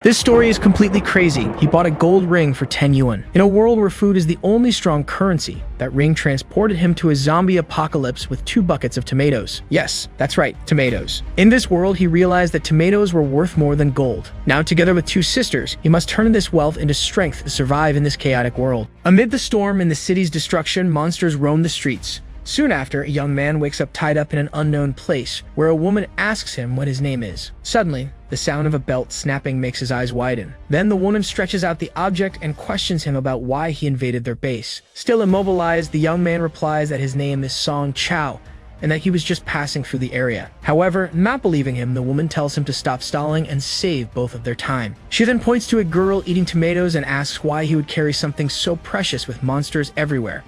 This story is completely crazy. He bought a gold ring for 10 yuan. In a world where food is the only strong currency, that ring transported him to a zombie apocalypse with 2 buckets of tomatoes. Yes, that's right, tomatoes. In this world, he realized that tomatoes were worth more than gold. Now, together with 2 sisters, he must turn this wealth into strength to survive in this chaotic world. Amid the storm and the city's destruction, monsters roam the streets. Soon after, a young man wakes up tied up in an unknown place, where a woman asks him what his name is. Suddenly, the sound of a belt snapping makes his eyes widen. Then the woman stretches out the object and questions him about why he invaded their base. Still immobilized, the young man replies that his name is Song Chao, and that he was just passing through the area. However, not believing him, the woman tells him to stop stalling and save both of their time. She then points to a girl eating tomatoes and asks why he would carry something so precious with monsters everywhere.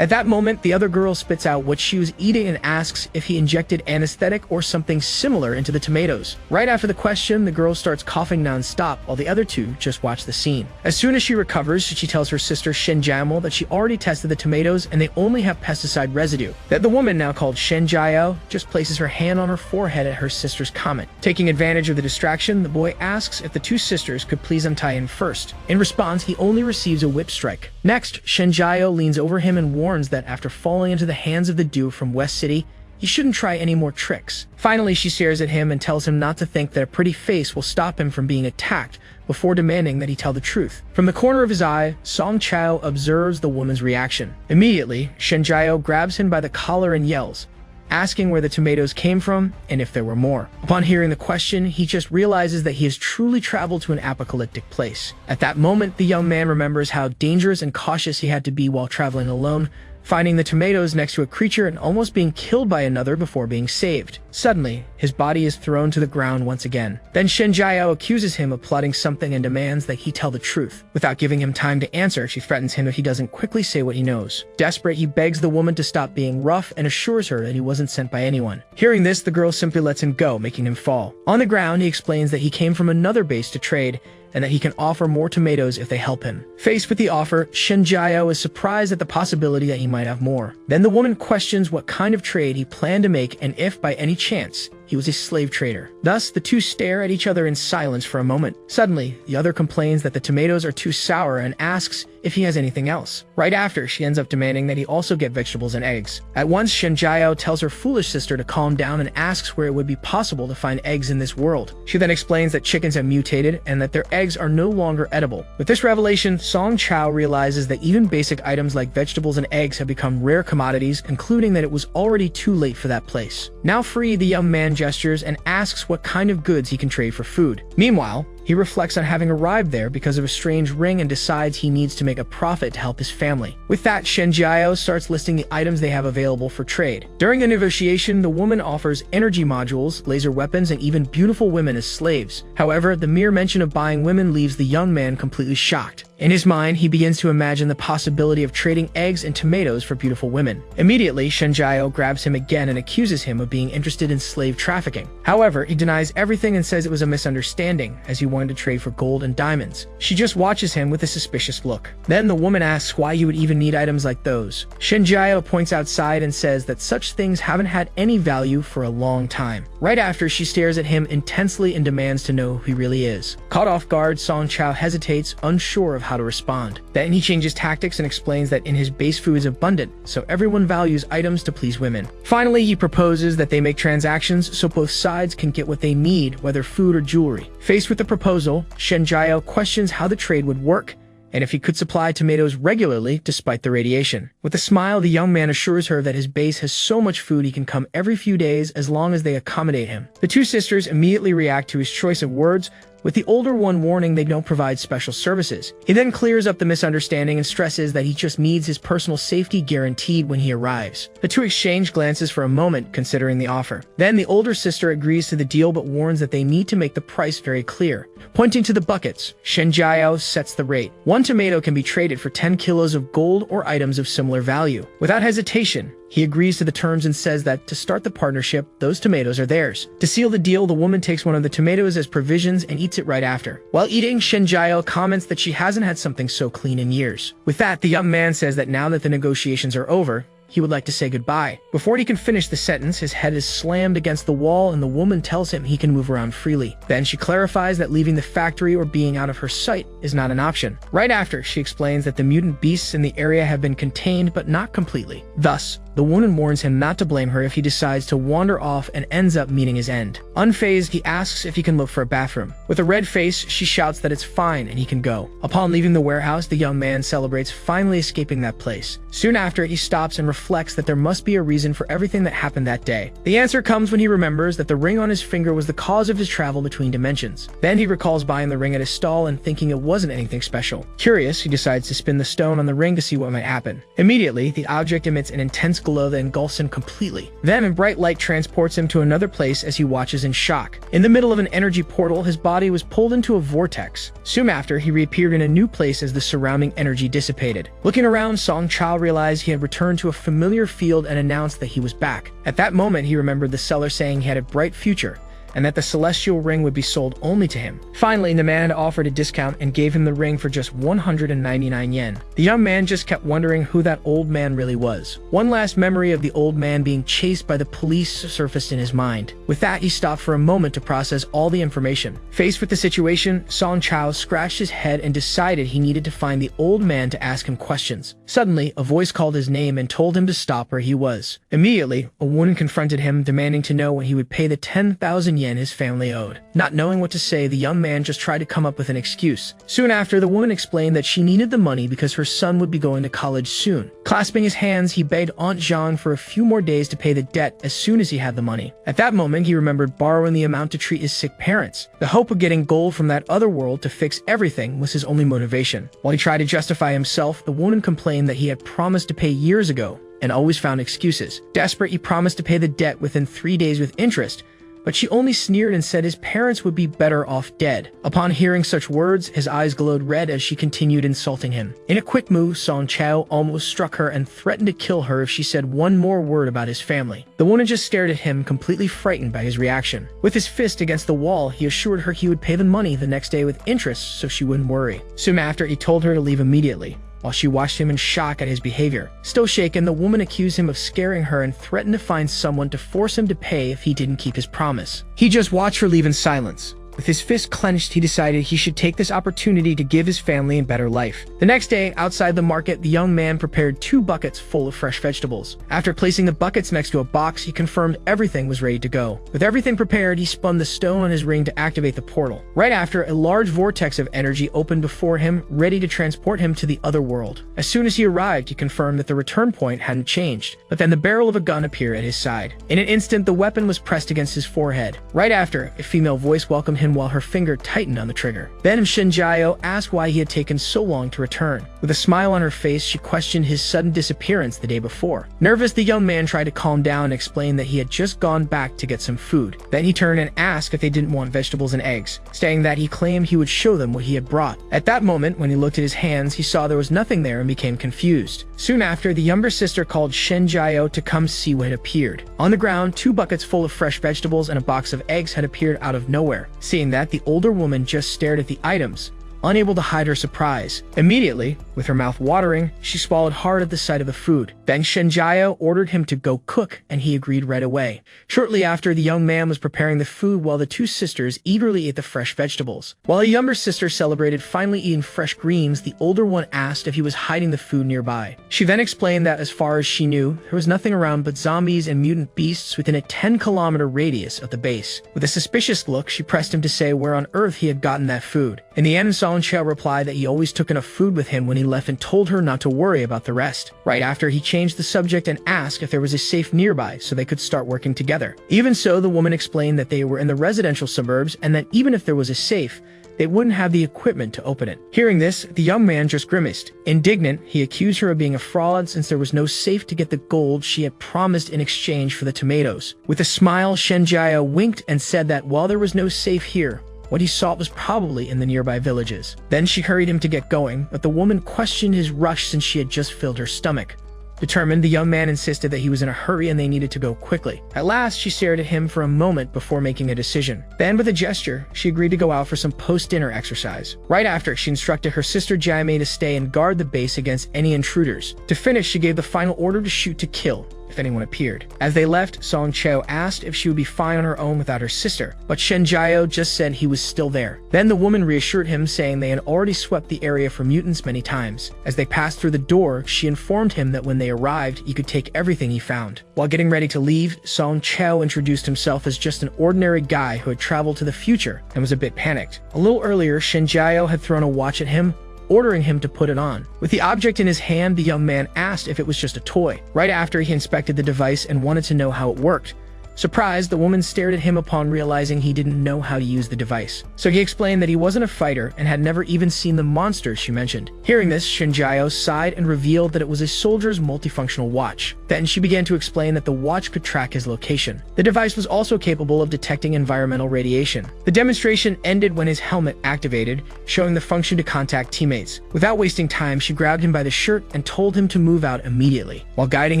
At that moment, the other girl spits out what she was eating and asks if he injected anesthetic or something similar into the tomatoes. Right after the question, the girl starts coughing non-stop while the other 2 just watch the scene. As soon as she recovers, she tells her sister Shen Jiao that she already tested the tomatoes and they only have pesticide residue. That the woman, now called Shen Jiao, just places her hand on her forehead at her sister's comment. Taking advantage of the distraction, the boy asks if the 2 sisters could please untie him first. In response, he only receives a whip strike. Next, Shen Jiao leans over him and warns that after falling into the hands of the dude from West City, he shouldn't try any more tricks. Finally, she stares at him and tells him not to think that a pretty face will stop him from being attacked, before demanding that he tell the truth. From the corner of his eye, Song Chao observes the woman's reaction. Immediately, Shen Jiao grabs him by the collar and yells, asking where the tomatoes came from and if there were more. Upon hearing the question, he just realizes that he has truly traveled to an apocalyptic place. At that moment, the young man remembers how dangerous and cautious he had to be while traveling alone, finding the tomatoes next to a creature and almost being killed by another before being saved. Suddenly, his body is thrown to the ground once again. Then Shen Jiao accuses him of plotting something and demands that he tell the truth. Without giving him time to answer, she threatens him if he doesn't quickly say what he knows. Desperate, he begs the woman to stop being rough and assures her that he wasn't sent by anyone. Hearing this, the girl simply lets him go, making him fall. On the ground, he explains that he came from another base to trade, and that he can offer more tomatoes if they help him. Faced with the offer, Shen Jiao is surprised at the possibility that he might have more. Then the woman questions what kind of trade he planned to make and if, by any chance, he was a slave trader. Thus, the 2 stare at each other in silence for a moment. Suddenly, the other complains that the tomatoes are too sour and asks if he has anything else. Right after, she ends up demanding that he also get vegetables and eggs. At once, Shen Jiao tells her foolish sister to calm down and asks where it would be possible to find eggs in this world. She then explains that chickens have mutated and that their eggs are no longer edible. With this revelation, Song Chao realizes that even basic items like vegetables and eggs have become rare commodities, concluding that it was already too late for that place. Now free, the young man gestures and asks what kind of goods he can trade for food. Meanwhile, he reflects on having arrived there because of a strange ring and decides he needs to make a profit to help his family. With that, Shen Jiao starts listing the items they have available for trade. During the negotiation, the woman offers energy modules, laser weapons, and even beautiful women as slaves. However, the mere mention of buying women leaves the young man completely shocked. In his mind, he begins to imagine the possibility of trading eggs and tomatoes for beautiful women. Immediately, Shen Jiao grabs him again and accuses him of being interested in slave trafficking. However, he denies everything and says it was a misunderstanding, as he wanted to trade for gold and diamonds. She just watches him with a suspicious look. Then the woman asks why you would even need items like those. Shen Jiao points outside and says that such things haven't had any value for a long time. Right after, she stares at him intensely and demands to know who he really is. Caught off guard, Song Chao hesitates, unsure of how to respond. Then he changes tactics and explains that in his base food is abundant, so everyone values items to please women. Finally, he proposes that they make transactions so both sides can get what they need, whether food or jewelry. Faced with the proposal, Shen Jiao questions how the trade would work, and if he could supply tomatoes regularly despite the radiation. With a smile, the young man assures her that his base has so much food he can come every few days as long as they accommodate him. The 2 sisters immediately react to his choice of words, with the older one warning they don't provide special services. He then clears up the misunderstanding and stresses that he just needs his personal safety guaranteed when he arrives. The 2 exchange glances for a moment, considering the offer. Then the older sister agrees to the deal but warns that they need to make the price very clear. Pointing to the buckets, Shen Jiao sets the rate. 1 tomato can be traded for 10 kilos of gold or items of similar value. Without hesitation, he agrees to the terms and says that to start the partnership, those tomatoes are theirs. To seal the deal, the woman takes one of the tomatoes as provisions and eats it right after. While eating, Shen Jiao comments that she hasn't had something so clean in years. With that, the young man says that now that the negotiations are over, he would like to say goodbye. Before he can finish the sentence, his head is slammed against the wall and the woman tells him he can move around freely. Then she clarifies that leaving the factory or being out of her sight is not an option. Right after, she explains that the mutant beasts in the area have been contained but not completely. Thus, the woman warns him not to blame her if he decides to wander off and ends up meeting his end. Unfazed, he asks if he can look for a bathroom. With a red face, she shouts that it's fine and he can go. Upon leaving the warehouse, the young man celebrates finally escaping that place. Soon after, he stops and reflects that there must be a reason for everything that happened that day. The answer comes when he remembers that the ring on his finger was the cause of his travel between dimensions. Then he recalls buying the ring at his stall and thinking it wasn't anything special. Curious, he decides to spin the stone on the ring to see what might happen. Immediately, the object emits an intense glow that engulfs him completely. Then a bright light transports him to another place as he watches in shock. In the middle of an energy portal, his body was pulled into a vortex. Soon after, he reappeared in a new place as the surrounding energy dissipated. Looking around, Song Chao realized he had returned to a familiar field and announced that he was back. At that moment, he remembered the seller saying he had a bright future, and that the celestial ring would be sold only to him. Finally, the man had offered a discount and gave him the ring for just 199 yen. The young man just kept wondering who that old man really was. One last memory of the old man being chased by the police surfaced in his mind. With that, he stopped for a moment to process all the information. Faced with the situation, Song Chao scratched his head and decided he needed to find the old man to ask him questions. Suddenly, a voice called his name and told him to stop where he was. Immediately, a woman confronted him, demanding to know when he would pay the 10,000 yen his family owed. Not knowing what to say, the young man just tried to come up with an excuse. Soon after, the woman explained that she needed the money because her son would be going to college soon. Clasping his hands, he begged Aunt Jean for a few more days to pay the debt as soon as he had the money. At that moment, he remembered borrowing the amount to treat his sick parents. The hope of getting gold from that other world to fix everything was his only motivation. While he tried to justify himself, the woman complained that he had promised to pay years ago and always found excuses. Desperate, he promised to pay the debt within 3 days with interest, but she only sneered and said his parents would be better off dead. Upon hearing such words, his eyes glowed red as she continued insulting him. In a quick move, Song Chao almost struck her and threatened to kill her if she said one more word about his family. The woman just stared at him, completely frightened by his reaction. With his fist against the wall, he assured her he would pay the money the next day with interest so she wouldn't worry. Soon after, he told her to leave immediately, while she watched him in shock at his behavior. Still shaken, the woman accused him of scaring her and threatened to find someone to force him to pay if he didn't keep his promise. He just watched her leave in silence. With his fist clenched, he decided he should take this opportunity to give his family a better life. The next day, outside the market, the young man prepared 2 buckets full of fresh vegetables. After placing the buckets next to a box, he confirmed everything was ready to go. With everything prepared, he spun the stone on his ring to activate the portal. Right after, a large vortex of energy opened before him, ready to transport him to the other world. As soon as he arrived, he confirmed that the return point hadn't changed, but then the barrel of a gun appeared at his side. In an instant, the weapon was pressed against his forehead. Right after, a female voice welcomed him while her finger tightened on the trigger. Then Shinjiao asked why he had taken so long to return. With a smile on her face, she questioned his sudden disappearance the day before. Nervous, the young man tried to calm down and explain that he had just gone back to get some food. Then he turned and asked if they didn't want vegetables and eggs, saying that he claimed he would show them what he had brought. At that moment, when he looked at his hands, he saw there was nothing there and became confused. Soon after, the younger sister called Shinjiao to come see what had appeared. On the ground, 2 buckets full of fresh vegetables and a box of eggs had appeared out of nowhere. Seeing that, the older woman just stared at the items, unable to hide her surprise. Immediately, with her mouth watering, she swallowed hard at the sight of the food. Then Shinjiao ordered him to go cook, and he agreed right away. Shortly after, the young man was preparing the food while the 2 sisters eagerly ate the fresh vegetables. While the younger sister celebrated finally eating fresh greens, the older one asked if he was hiding the food nearby. She then explained that as far as she knew, there was nothing around but zombies and mutant beasts within a 10-kilometer radius of the base. With a suspicious look, she pressed him to say where on earth he had gotten that food. In the end, Song Chao replied that he always took enough food with him when he left and told her not to worry about the rest. Right after, he changed the subject and asked if there was a safe nearby so they could start working together. Even so, the woman explained that they were in the residential suburbs and that even if there was a safe, they wouldn't have the equipment to open it. Hearing this, the young man just grimaced. Indignant, he accused her of being a fraud since there was no safe to get the gold she had promised in exchange for the tomatoes. With a smile, Shinjiao winked and said that while there was no safe here, what he sought was probably in the nearby villages. Then she hurried him to get going, but the woman questioned his rush since she had just filled her stomach. Determined, the young man insisted that he was in a hurry and they needed to go quickly. At last, she stared at him for a moment before making a decision. Then, with a gesture, she agreed to go out for some post-dinner exercise. Right after, she instructed her sister Jaime to stay and guard the base against any intruders. To finish, she gave the final order to shoot to kill if anyone appeared. As they left, Song Chao asked if she would be fine on her own without her sister, but Shen Jiao just said he was still there. Then the woman reassured him, saying they had already swept the area for mutants many times. As they passed through the door, she informed him that when they arrived, he could take everything he found. While getting ready to leave, Song Chao introduced himself as just an ordinary guy who had traveled to the future and was a bit panicked. A little earlier, Shen Jiao had thrown a watch at him, ordering him to put it on. With the object in his hand, the young man asked if it was just a toy. Right after, he inspected the device and wanted to know how it worked. Surprised, the woman stared at him upon realizing he didn't know how to use the device. So he explained that he wasn't a fighter and had never even seen the monsters she mentioned. Hearing this, Shen Jiao sighed and revealed that it was a soldier's multifunctional watch. Then she began to explain that the watch could track his location. The device was also capable of detecting environmental radiation. The demonstration ended when his helmet activated, showing the function to contact teammates. Without wasting time, she grabbed him by the shirt and told him to move out immediately. While guiding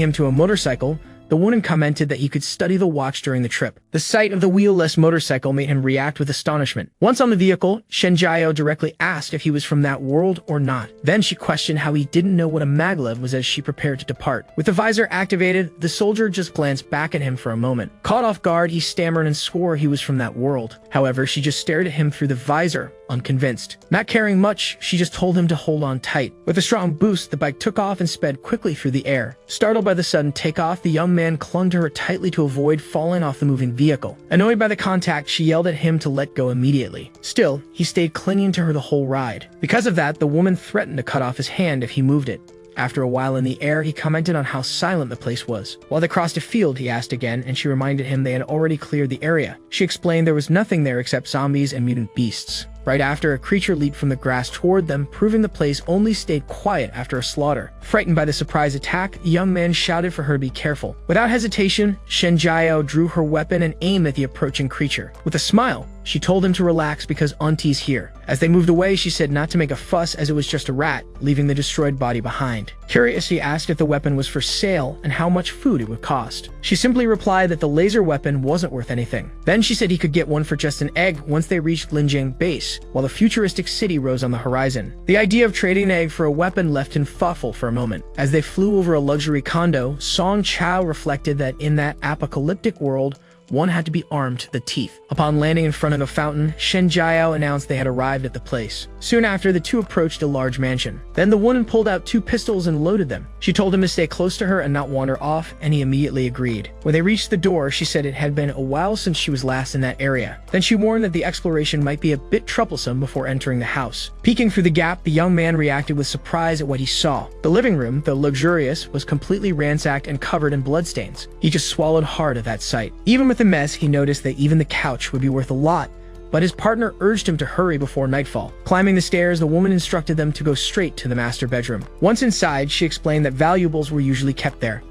him to a motorcycle, the woman commented that he could study the watch during the trip. The sight of the wheel-less motorcycle made him react with astonishment. Once on the vehicle, Shen Jiao directly asked if he was from that world or not. Then she questioned how he didn't know what a maglev was as she prepared to depart. With the visor activated, the soldier just glanced back at him for a moment. Caught off guard, he stammered and swore he was from that world. However, she just stared at him through the visor, unconvinced. Not caring much, she just told him to hold on tight. With a strong boost, the bike took off and sped quickly through the air. Startled by the sudden takeoff, the young man clung to her tightly to avoid falling off the moving vehicle. Annoyed by the contact, she yelled at him to let go immediately. Still, he stayed clinging to her the whole ride. Because of that, the woman threatened to cut off his hand if he moved it. After a while in the air, he commented on how silent the place was. While they crossed a field, he asked again, and she reminded him they had already cleared the area. She explained there was nothing there except zombies and mutant beasts. Right after, a creature leaped from the grass toward them, proving the place only stayed quiet after a slaughter. Frightened by the surprise attack, the young man shouted for her to be careful. Without hesitation, Shen Jiao drew her weapon and aimed at the approaching creature. With a smile, she told him to relax because Auntie's here. As they moved away, she said not to make a fuss as it was just a rat, leaving the destroyed body behind. Curious, he asked if the weapon was for sale and how much food it would cost. She simply replied that the laser weapon wasn't worth anything. Then she said he could get one for just an egg once they reached Ling Jing base, while the futuristic city rose on the horizon. The idea of trading an egg for a weapon left him thoughtful for a moment. As they flew over a luxury condo, Song Chao reflected that in that apocalyptic world, one had to be armed to the teeth. Upon landing in front of a fountain, Shen Jiao announced they had arrived at the place. Soon after, the two approached a large mansion. Then the woman pulled out 2 pistols and loaded them. She told him to stay close to her and not wander off, and he immediately agreed. When they reached the door, she said it had been a while since she was last in that area. Then she warned that the exploration might be a bit troublesome before entering the house. Peeking through the gap, the young man reacted with surprise at what he saw. The living room, though luxurious, was completely ransacked and covered in bloodstains. He just swallowed hard at that sight. Even with the mess, he noticed that even the couch would be worth a lot, but his partner urged him to hurry before nightfall. Climbing the stairs, the woman instructed them to go straight to the master bedroom. Once inside, she explained that valuables were usually kept there.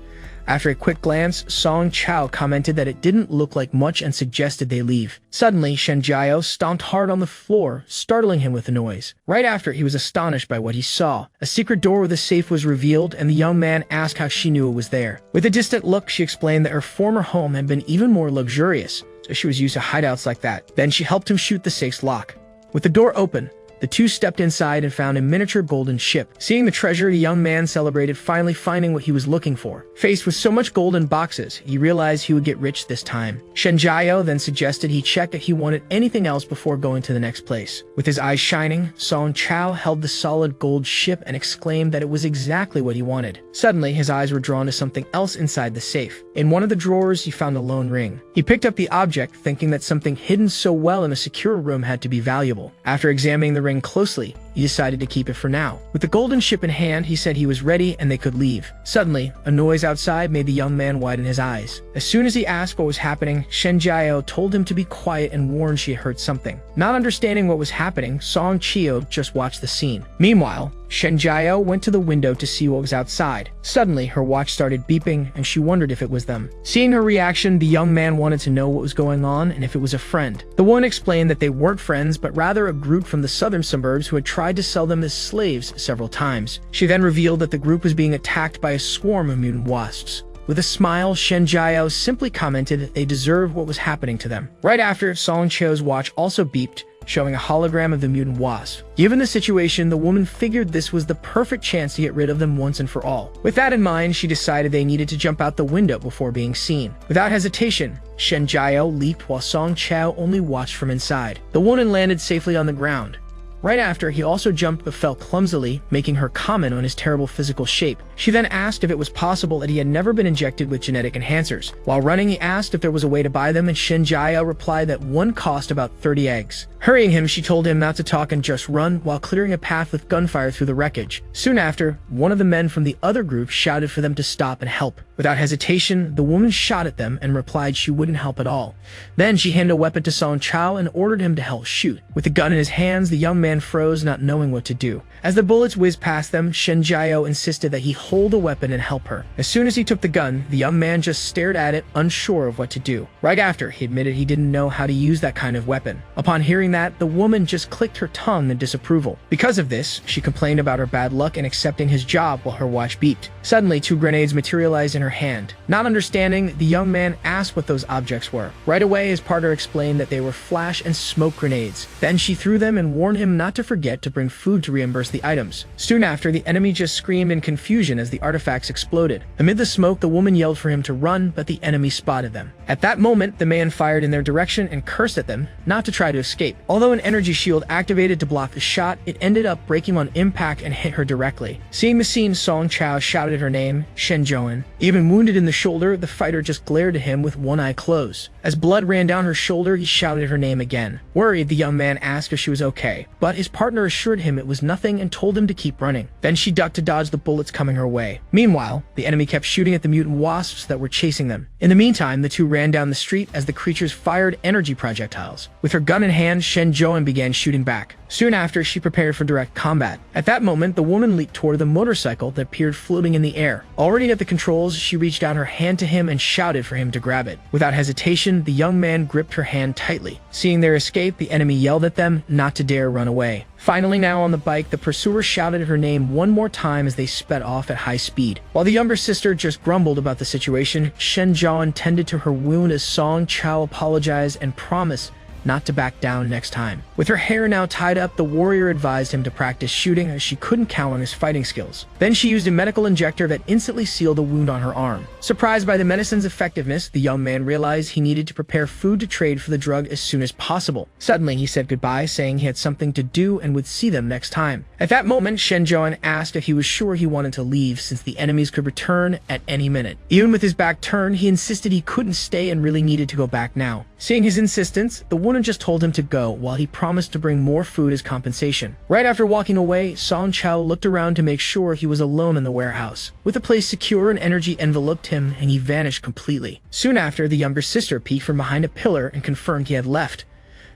After a quick glance, Song Chao commented that it didn't look like much and suggested they leave. Suddenly, Shen Jiao stomped hard on the floor, startling him with a noise. Right after, he was astonished by what he saw. A secret door with a safe was revealed, and the young man asked how she knew it was there. With a distant look, she explained that her former home had been even more luxurious, so she was used to hideouts like that. Then she helped him shoot the safe's lock. With the door open, the two stepped inside and found a miniature golden ship. Seeing the treasure, the young man celebrated finally finding what he was looking for. Faced with so much gold in boxes, he realized he would get rich this time. Shen Jiao then suggested he check if he wanted anything else before going to the next place. With his eyes shining, Song Chao held the solid gold ship and exclaimed that it was exactly what he wanted. Suddenly, his eyes were drawn to something else inside the safe. In one of the drawers, he found a lone ring. He picked up the object, thinking that something hidden so well in a secure room had to be valuable. After examining the ring closely, he decided to keep it for now. With the golden ship in hand, he said he was ready and they could leave. Suddenly, a noise outside made the young man widen his eyes. As soon as he asked what was happening, Shen Jiao told him to be quiet and warned she had heard something. Not understanding what was happening, Song Chio just watched the scene. Meanwhile, Shen Jiao went to the window to see what was outside. Suddenly, her watch started beeping, and she wondered if it was them. Seeing her reaction, the young man wanted to know what was going on and if it was a friend. The woman explained that they weren't friends, but rather a group from the southern suburbs who had tried to sell them as slaves several times. She then revealed that the group was being attacked by a swarm of mutant wasps. With a smile, Shen Jiao simply commented that they deserved what was happening to them. Right after, Song Chio's watch also beeped, showing a hologram of the mutant wasp. Given the situation, the woman figured this was the perfect chance to get rid of them once and for all. With that in mind, she decided they needed to jump out the window before being seen. Without hesitation, Shen Jiao leaped while Song Chao only watched from inside. The woman landed safely on the ground. Right after, he also jumped but fell clumsily, making her comment on his terrible physical shape. She then asked if it was possible that he had never been injected with genetic enhancers. While running, he asked if there was a way to buy them, and Shen Jiao replied that one cost about 30 eggs. Hurrying him, she told him not to talk and just run, while clearing a path with gunfire through the wreckage. Soon after, one of the men from the other group shouted for them to stop and help. Without hesitation, the woman shot at them and replied she wouldn't help at all. Then she handed a weapon to Song Chao and ordered him to help shoot. With the gun in his hands, the young man froze, not knowing what to do. As the bullets whizzed past them, Shen Jiao insisted that he hold the weapon and help her. As soon as he took the gun, the young man just stared at it, unsure of what to do. Right after, he admitted he didn't know how to use that kind of weapon. Upon hearing that, the woman just clicked her tongue in disapproval. Because of this, she complained about her bad luck in accepting his job while her watch beeped. Suddenly, 2 grenades materialized in her hand. Not understanding, the young man asked what those objects were. Right away, his partner explained that they were flash and smoke grenades. Then she threw them and warned him not to forget to bring food to reimburse the items. Soon after, the enemy just screamed in confusion as the artifacts exploded. Amid the smoke, the woman yelled for him to run, but the enemy spotted them. At that moment, the man fired in their direction and cursed at them not to try to escape. Although an energy shield activated to block the shot, it ended up breaking on impact and hit her directly. Seeing the scene, Song Chao shouted her name, Shen Jiao. Even wounded in the shoulder, the fighter just glared at him with one eye closed. As blood ran down her shoulder, he shouted her name again. Worried, the young man asked if she was okay, but his partner assured him it was nothing and told him to keep running. Then she ducked to dodge the bullets coming her way. Meanwhile, the enemy kept shooting at the mutant wasps that were chasing them. In the meantime, the two ran down the street as the creatures fired energy projectiles. With her gun in hand, Shen Jiao began shooting back. Soon after, she prepared for direct combat. At that moment, the woman leaped toward the motorcycle that appeared floating in the air. Already at the controls, she reached out her hand to him and shouted for him to grab it. Without hesitation, the young man gripped her hand tightly. Seeing their escape, the enemy yelled at them not to dare run away. Finally, now on the bike, the pursuer shouted her name one more time as they sped off at high speed. While the younger sister just grumbled about the situation, Shen Jiao tended to her wound as Song Chao apologized and promised not to back down next time. With her hair now tied up, the warrior advised him to practice shooting as she couldn't count on his fighting skills. Then she used a medical injector that instantly sealed the wound on her arm. Surprised by the medicine's effectiveness, the young man realized he needed to prepare food to trade for the drug as soon as possible. Suddenly, he said goodbye, saying he had something to do and would see them next time. At that moment, Shen Jiao asked if he was sure he wanted to leave since the enemies could return at any minute. Even with his back turned, he insisted he couldn't stay and really needed to go back now. Seeing his insistence, the woman just told him to go while he promised to bring more food as compensation. Right after walking away, Song Chao looked around to make sure he was alone in the warehouse. With the place secure, an energy enveloped him and he vanished completely. Soon after, the younger sister peeked from behind a pillar and confirmed he had left.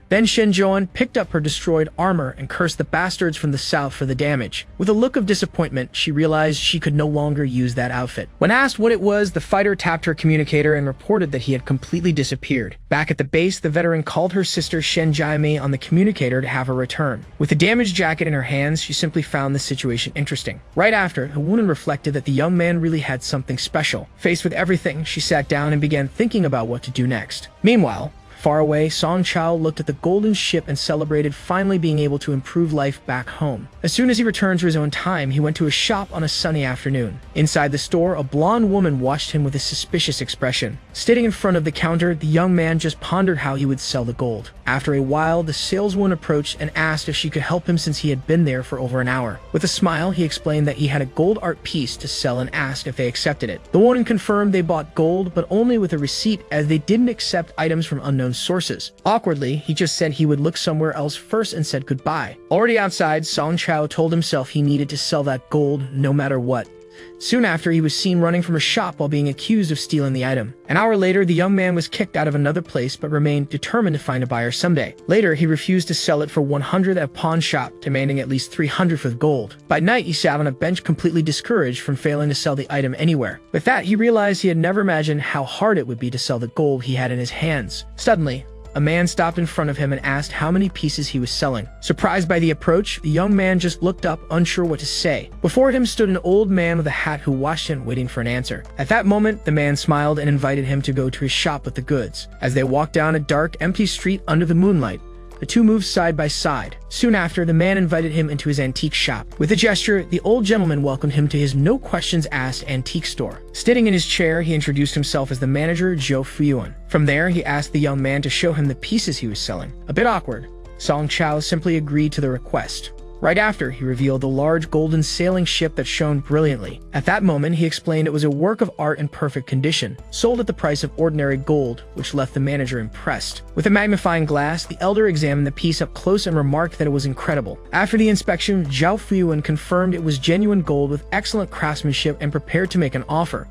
Then Shen Jiao picked up her destroyed armor and cursed the bastards from the south for the damage. With a look of disappointment, she realized she could no longer use that outfit. When asked what it was, the fighter tapped her communicator and reported that he had completely disappeared. Back at the base, the veteran called her sister Shen Jiao on the communicator to have her return. With the damaged jacket in her hands, she simply found the situation interesting. Right after, the woman reflected that the young man really had something special. Faced with everything, she sat down and began thinking about what to do next. Meanwhile, far away, Song Chao looked at the golden ship and celebrated finally being able to improve life back home. As soon as he returned to his own time, he went to a shop on a sunny afternoon. Inside the store, a blonde woman watched him with a suspicious expression. Sitting in front of the counter, the young man just pondered how he would sell the gold. After a while, the saleswoman approached and asked if she could help him since he had been there for over an hour. With a smile, he explained that he had a gold art piece to sell and asked if they accepted it. The woman confirmed they bought gold, but only with a receipt as they didn't accept items from unknown sources. Awkwardly, he just said he would look somewhere else first and said goodbye. Already outside, Song Chao told himself he needed to sell that gold no matter what. Soon after, he was seen running from a shop while being accused of stealing the item. An hour later, the young man was kicked out of another place but remained determined to find a buyer someday. Later, he refused to sell it for 100 at a pawn shop, demanding at least 300 for the gold. By night, he sat on a bench completely discouraged from failing to sell the item anywhere. With that, he realized he had never imagined how hard it would be to sell the gold he had in his hands. Suddenly, a man stopped in front of him and asked how many pieces he was selling. Surprised by the approach, the young man just looked up, unsure what to say. Before him stood an old man with a hat who watched him, waiting for an answer. At that moment, the man smiled and invited him to go to his shop with the goods. As they walked down a dark, empty street under the moonlight, the two moved side by side. Soon after, the man invited him into his antique shop. With a gesture, the old gentleman welcomed him to his no-questions-asked antique store. Sitting in his chair, he introduced himself as the manager, Zhou Fuyuan. From there, he asked the young man to show him the pieces he was selling. A bit awkward, Song Chao simply agreed to the request. Right after, he revealed the large golden sailing ship that shone brilliantly. At that moment, he explained it was a work of art in perfect condition, sold at the price of ordinary gold, which left the manager impressed. With a magnifying glass, the elder examined the piece up close and remarked that it was incredible. After the inspection, Zhao Fuyuan confirmed it was genuine gold with excellent craftsmanship and prepared to make an offer.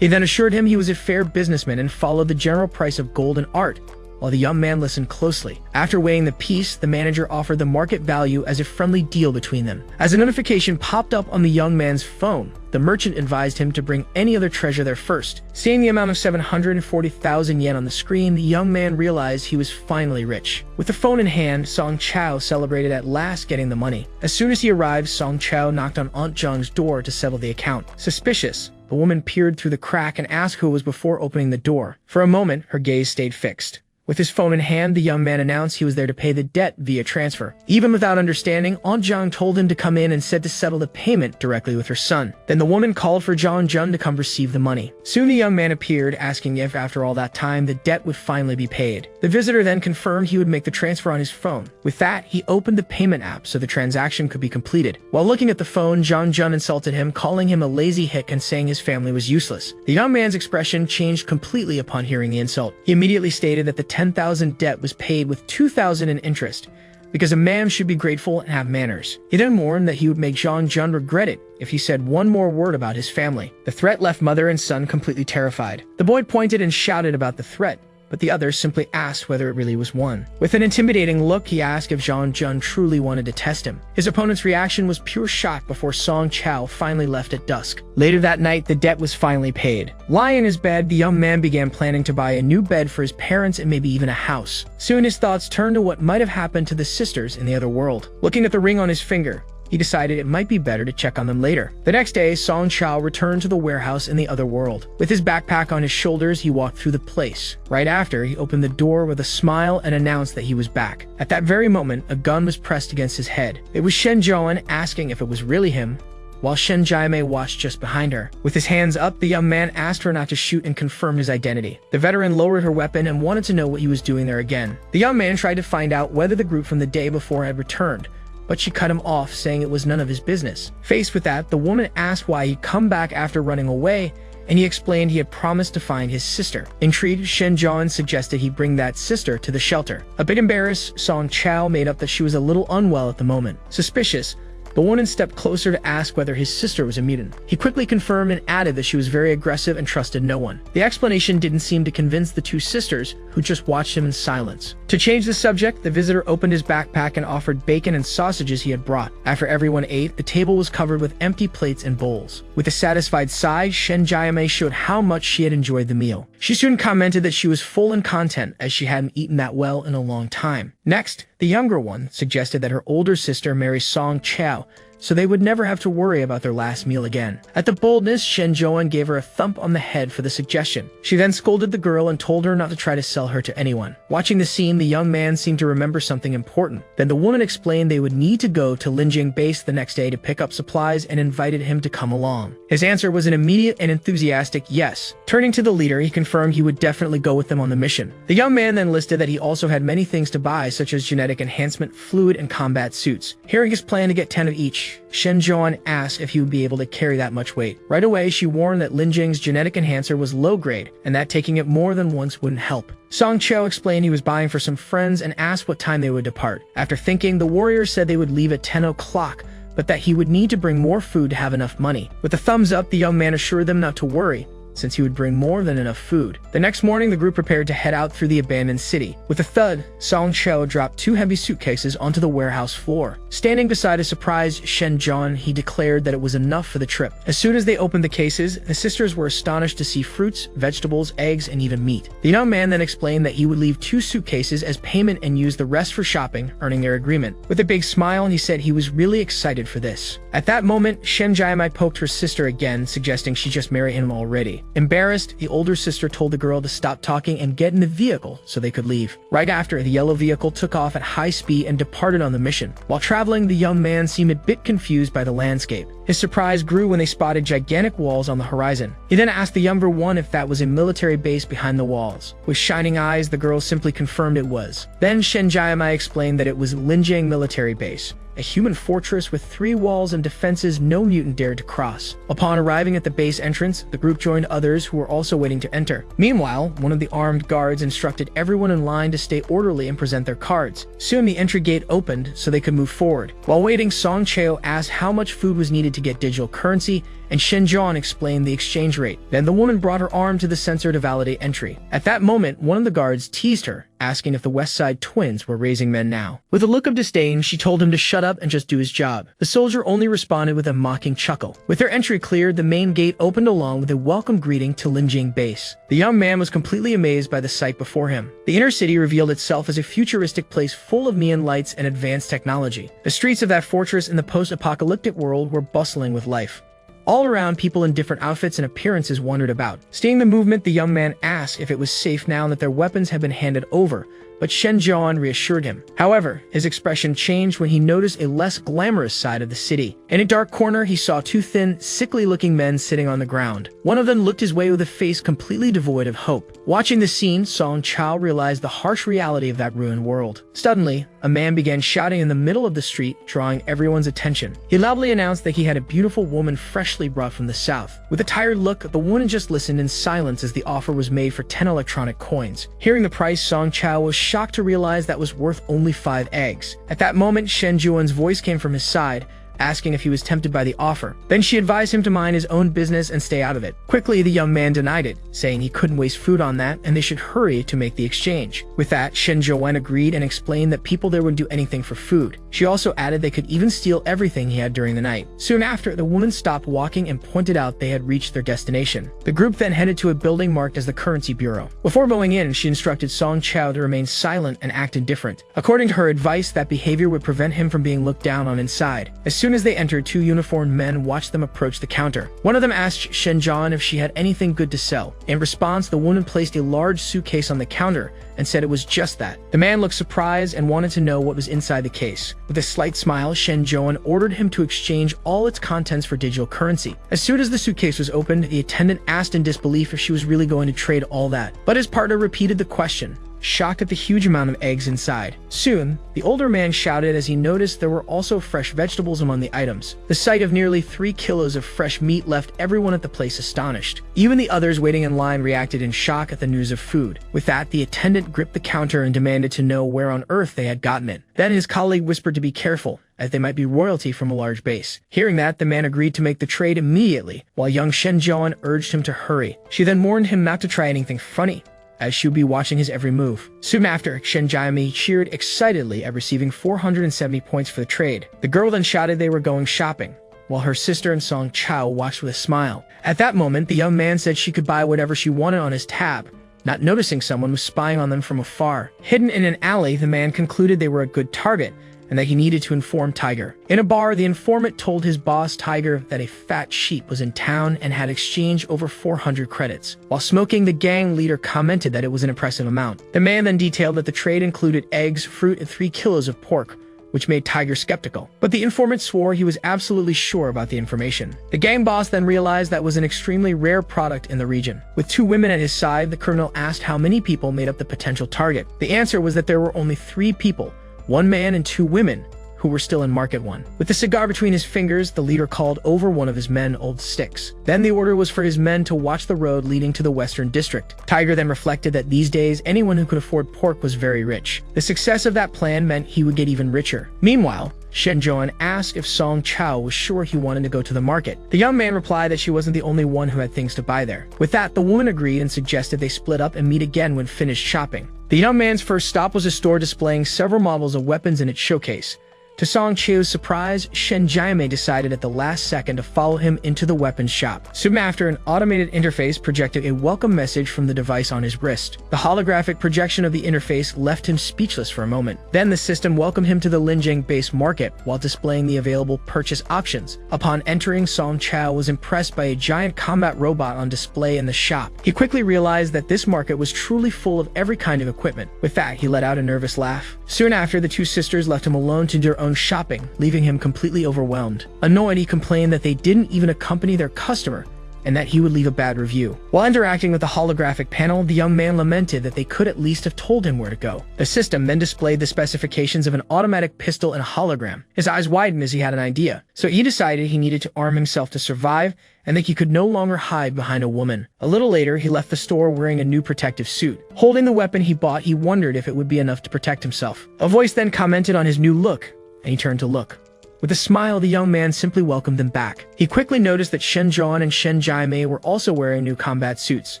He then assured him he was a fair businessman and followed the general price of gold and art, while the young man listened closely. After weighing the piece, the manager offered the market value as a friendly deal between them. As a notification popped up on the young man's phone, the merchant advised him to bring any other treasure there first. Seeing the amount of 740,000 yen on the screen, the young man realized he was finally rich. With the phone in hand, Song Chao celebrated at last getting the money. As soon as he arrived, Song Chao knocked on Aunt Zheng's door to settle the account. Suspicious, the woman peered through the crack and asked who it was before opening the door. For a moment, her gaze stayed fixed. With his phone in hand, the young man announced he was there to pay the debt via transfer. Even without understanding, Aunt Zheng told him to come in and said to settle the payment directly with her son. Then the woman called for Zhang Jun to come receive the money. Soon the young man appeared, asking if, after all that time, the debt would finally be paid. The visitor then confirmed he would make the transfer on his phone. With that, he opened the payment app so the transaction could be completed. While looking at the phone, Zhang Jun insulted him, calling him a lazy hick and saying his family was useless. The young man's expression changed completely upon hearing the insult. He immediately stated that the 10,000 debt was paid with 2,000 in interest, because a man should be grateful and have manners. He then warned that he would make Zhang Jun regret it if he said one more word about his family. The threat left mother and son completely terrified. The boy pointed and shouted about the threat, but the others simply asked whether it really was one. With an intimidating look, he asked if Zhang Jun truly wanted to test him. His opponent's reaction was pure shock before Song Chao finally left at dusk. Later that night, the debt was finally paid. Lying in his bed, the young man began planning to buy a new bed for his parents and maybe even a house. Soon his thoughts turned to what might have happened to the sisters in the other world. Looking at the ring on his finger, he decided it might be better to check on them later. The next day, Song Chao returned to the warehouse in the other world. With his backpack on his shoulders, he walked through the place. Right after, he opened the door with a smile and announced that he was back. At that very moment, a gun was pressed against his head. It was Shen Zhouan asking if it was really him, while Shen Jiamei watched just behind her. With his hands up, the young man asked her not to shoot and confirmed his identity. The veteran lowered her weapon and wanted to know what he was doing there again. The young man tried to find out whether the group from the day before had returned, but she cut him off, saying it was none of his business. Faced with that, the woman asked why he'd come back after running away, and he explained he had promised to find his sister. Intrigued, Shen Zhouan suggested he bring that sister to the shelter. A bit embarrassed, Song Chao made up that she was a little unwell at the moment. Suspicious, the woman stepped closer to ask whether his sister was a mutant. He quickly confirmed and added that she was very aggressive and trusted no one. The explanation didn't seem to convince the two sisters, who just watched him in silence. To change the subject, the visitor opened his backpack and offered bacon and sausages he had brought. After everyone ate, the table was covered with empty plates and bowls. With a satisfied sigh, Shen Jiamei showed how much she had enjoyed the meal. She soon commented that she was full and content, as she hadn't eaten that well in a long time. Next, the younger one suggested that her older sister marry Song Chao, so they would never have to worry about their last meal again. At the boldness, Shen Zhouan gave her a thump on the head for the suggestion. She then scolded the girl and told her not to try to sell her to anyone. Watching the scene, the young man seemed to remember something important. Then the woman explained they would need to go to Ling Jing base the next day to pick up supplies and invited him to come along. His answer was an immediate and enthusiastic yes. Turning to the leader, he confirmed he would definitely go with them on the mission. The young man then listed that he also had many things to buy, such as genetic enhancement, fluid, and combat suits. Hearing his plan to get 10 of each, Shen Zhouan asked if he would be able to carry that much weight. Right away, she warned that Ling Jing's genetic enhancer was low grade, and that taking it more than once wouldn't help. Song Chao explained he was buying for some friends and asked what time they would depart. After thinking, the warriors said they would leave at 10 o'clock, but that he would need to bring more food to have enough money. With a thumbs up, the young man assured them not to worry, since he would bring more than enough food. The next morning, the group prepared to head out through the abandoned city. With a thud, Song Chao dropped 2 heavy suitcases onto the warehouse floor. Standing beside his surprised Shen Jian, he declared that it was enough for the trip. As soon as they opened the cases, the sisters were astonished to see fruits, vegetables, eggs, and even meat. The young man then explained that he would leave 2 suitcases as payment and use the rest for shopping, earning their agreement. With a big smile, he said he was really excited for this. At that moment, Shen Jiamai poked her sister again, suggesting she just marry him already. Embarrassed, the older sister told the girl to stop talking and get in the vehicle so they could leave. Right after, the yellow vehicle took off at high speed and departed on the mission. While traveling, the young man seemed a bit confused by the landscape. His surprise grew when they spotted gigantic walls on the horizon. He then asked the younger one if that was a military base behind the walls. With shining eyes, the girl simply confirmed it was. Then Shen Jiamai explained that it was Ling Jing military base, a human fortress with 3 walls and defenses no mutant dared to cross. Upon arriving at the base entrance, the group joined others who were also waiting to enter. Meanwhile, one of the armed guards instructed everyone in line to stay orderly and present their cards. Soon the entry gate opened so they could move forward. While waiting, Song Chao asked how much food was needed to get digital currency, and Shen Jian explained the exchange rate. Then the woman brought her arm to the sensor to validate entry. At that moment, one of the guards teased her, asking if the West Side twins were raising men now. With a look of disdain, she told him to shut up and just do his job. The soldier only responded with a mocking chuckle. With their entry cleared, the main gate opened along with a welcome greeting to Ling Jing base. The young man was completely amazed by the sight before him. The inner city revealed itself as a futuristic place full of neon lights and advanced technology. The streets of that fortress in the post-apocalyptic world were bustling with life. All around, people in different outfits and appearances wandered about. Seeing the movement, the young man asked if it was safe now that their weapons had been handed over, but Shen Jian reassured him. However, his expression changed when he noticed a less glamorous side of the city. In a dark corner, he saw 2 thin, sickly-looking men sitting on the ground. One of them looked his way with a face completely devoid of hope. Watching the scene, Song Chao realized the harsh reality of that ruined world. Suddenly, a man began shouting in the middle of the street, drawing everyone's attention. He loudly announced that he had a beautiful woman freshly brought from the south. With a tired look, the woman just listened in silence as the offer was made for 10 electronic coins. Hearing the price, Song Chao was shocked to realize that was worth only 5 eggs. At that moment, Shen Jian's voice came from his side, asking if he was tempted by the offer. Then she advised him to mind his own business and stay out of it. Quickly, the young man denied it, saying he couldn't waste food on that and they should hurry to make the exchange. With that, Shen Jian agreed and explained that people there would do anything for food. She also added they could even steal everything he had during the night. Soon after, the woman stopped walking and pointed out they had reached their destination. The group then headed to a building marked as the Currency Bureau. Before going in, she instructed Song Chao to remain silent and act indifferent. According to her advice, that behavior would prevent him from being looked down on inside. As soon as they entered, 2 uniformed men watched them approach the counter. One of them asked Shen Jian if she had anything good to sell. In response, the woman placed a large suitcase on the counter and said it was just that. The man looked surprised and wanted to know what was inside the case. With a slight smile, Shen Jian ordered him to exchange all its contents for digital currency. As soon as the suitcase was opened, the attendant asked in disbelief if she was really going to trade all that. But his partner repeated the question, shocked at the huge amount of eggs inside. Soon, the older man shouted as he noticed there were also fresh vegetables among the items. The sight of nearly 3 kilos of fresh meat left everyone at the place astonished. Even the others waiting in line reacted in shock at the news of food. With that, the attendant gripped the counter and demanded to know where on earth they had gotten it. Then his colleague whispered to be careful, as they might be royalty from a large base. Hearing that, the man agreed to make the trade immediately, while young Shen Jian urged him to hurry. She then warned him not to try anything funny, as she would be watching his every move. Soon after, Shen Jiami cheered excitedly at receiving 470 points for the trade. The girl then shouted they were going shopping, while her sister and Song Chao watched with a smile. At that moment, the young man said she could buy whatever she wanted on his tab, not noticing someone was spying on them from afar. Hidden in an alley, the man concluded they were a good target, and that he needed to inform Tiger. In a bar, the informant told his boss Tiger that a fat sheep was in town and had exchanged over 400 credits. While smoking, the gang leader commented that it was an impressive amount. The man then detailed that the trade included eggs, fruit, and 3 kilos of pork, which made Tiger skeptical. But the informant swore he was absolutely sure about the information. The gang boss then realized that was an extremely rare product in the region. With 2 women at his side, the criminal asked how many people made up the potential target. The answer was that there were only 3 people, 1 man and 2 women, who were still in Market 1. With the cigar between his fingers, the leader called over one of his men old sticks. Then the order was for his men to watch the road leading to the Western District. Tiger then reflected that these days, anyone who could afford pork was very rich. The success of that plan meant he would get even richer. Meanwhile, Shenjuan asked if Song Chao was sure he wanted to go to the market. The young man replied that she wasn't the only one who had things to buy there. With that, the woman agreed and suggested they split up and meet again when finished shopping. The young man's first stop was a store displaying several models of weapons in its showcase. To Song Chao's surprise, Shen Jiamei decided at the last second to follow him into the weapons shop. Soon after, an automated interface projected a welcome message from the device on his wrist. The holographic projection of the interface left him speechless for a moment. Then the system welcomed him to the Ling Jing base market while displaying the available purchase options. Upon entering, Song Chao was impressed by a giant combat robot on display in the shop. He quickly realized that this market was truly full of every kind of equipment. With that, he let out a nervous laugh. Soon after, the two sisters left him alone to do their own shopping, leaving him completely overwhelmed. Annoyed, he complained that they didn't even accompany their customer and that he would leave a bad review. While interacting with the holographic panel, the young man lamented that they could at least have told him where to go. The system then displayed the specifications of an automatic pistol and a hologram. His eyes widened as he had an idea, so he decided he needed to arm himself to survive and that he could no longer hide behind a woman. A little later, he left the store wearing a new protective suit. Holding the weapon he bought, he wondered if it would be enough to protect himself. A voice then commented on his new look, and he turned to look. With a smile, the young man simply welcomed them back. He quickly noticed that Shen Zhuan and Shen Jiamei were also wearing new combat suits.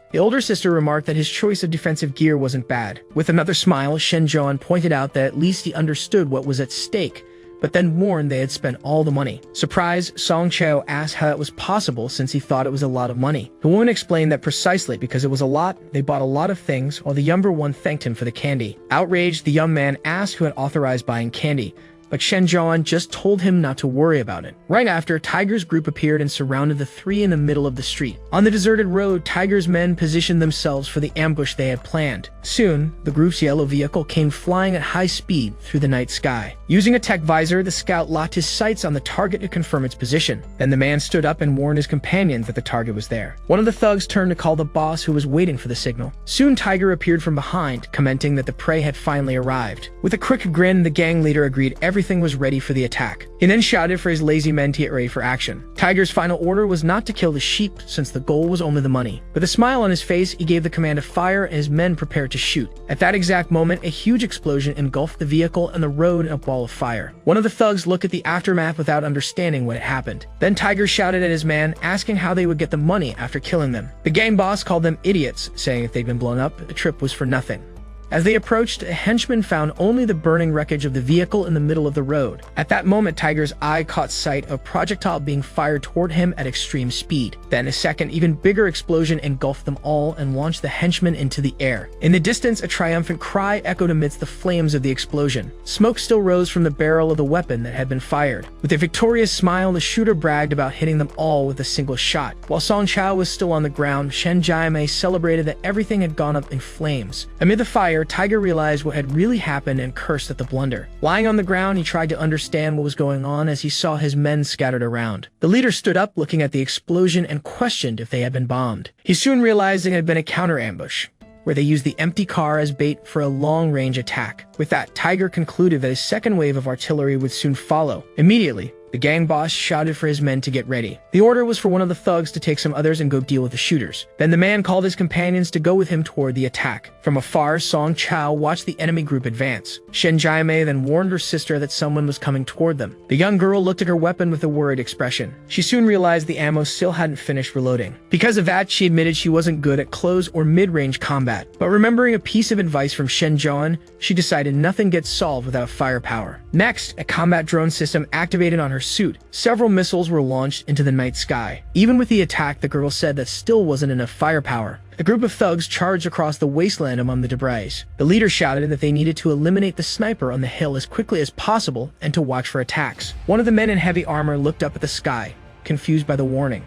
The older sister remarked that his choice of defensive gear wasn't bad. With another smile, Shen Zhuan pointed out that at least he understood what was at stake, but then warned they had spent all the money. Surprised, Song Chao asked how that was possible since he thought it was a lot of money. The woman explained that precisely because it was a lot, they bought a lot of things, while the younger one thanked him for the candy. Outraged, the young man asked who had authorized buying candy, but Shen Zhuan just told him not to worry about it. Right after, Tiger's group appeared and surrounded the three in the middle of the street. On the deserted road, Tiger's men positioned themselves for the ambush they had planned. Soon, the group's yellow vehicle came flying at high speed through the night sky. Using a tech visor, the scout locked his sights on the target to confirm its position. Then the man stood up and warned his companions that the target was there. One of the thugs turned to call the boss who was waiting for the signal. Soon, Tiger appeared from behind, commenting that the prey had finally arrived. With a quick grin, the gang leader agreed everything was ready for the attack. He then shouted for his lazy men to get ready for action. Tiger's final order was not to kill the sheep, since the goal was only the money. With a smile on his face, he gave the command to fire and his men prepared to shoot. At that exact moment, a huge explosion engulfed the vehicle and the road in a ball of fire. One of the thugs looked at the aftermath without understanding what had happened. Then Tiger shouted at his man, asking how they would get the money after killing them. The gang boss called them idiots, saying if they'd been blown up, the trip was for nothing. As they approached, a henchman found only the burning wreckage of the vehicle in the middle of the road. At that moment, Tiger's eye caught sight of a projectile being fired toward him at extreme speed. Then a second, even bigger explosion engulfed them all and launched the henchman into the air. In the distance, a triumphant cry echoed amidst the flames of the explosion. Smoke still rose from the barrel of the weapon that had been fired. With a victorious smile, the shooter bragged about hitting them all with a single shot. While Song Chao was still on the ground, Shen Jiamei celebrated that everything had gone up in flames. Amid the fire, Tiger realized what had really happened and cursed at the blunder. Lying on the ground, he tried to understand what was going on as he saw his men scattered around. The leader stood up looking at the explosion and questioned if they had been bombed. He soon realized it had been a counter-ambush, where they used the empty car as bait for a long-range attack. With that, Tiger concluded that a second wave of artillery would soon follow. Immediately, the gang boss shouted for his men to get ready. The order was for one of the thugs to take some others and go deal with the shooters. Then the man called his companions to go with him toward the attack. From afar, Song Chao watched the enemy group advance. Shen Jiamei then warned her sister that someone was coming toward them. The young girl looked at her weapon with a worried expression. She soon realized the ammo still hadn't finished reloading. Because of that, she admitted she wasn't good at close or mid-range combat. But remembering a piece of advice from Shen Zhuan, she decided nothing gets solved without firepower. Next, a combat drone system activated on her suit. Several missiles were launched into the night sky. Even with the attack, the girl said that still wasn't enough firepower. A group of thugs charged across the wasteland among the debris. The leader shouted that they needed to eliminate the sniper on the hill as quickly as possible and to watch for attacks. One of the men in heavy armor looked up at the sky, confused by the warning.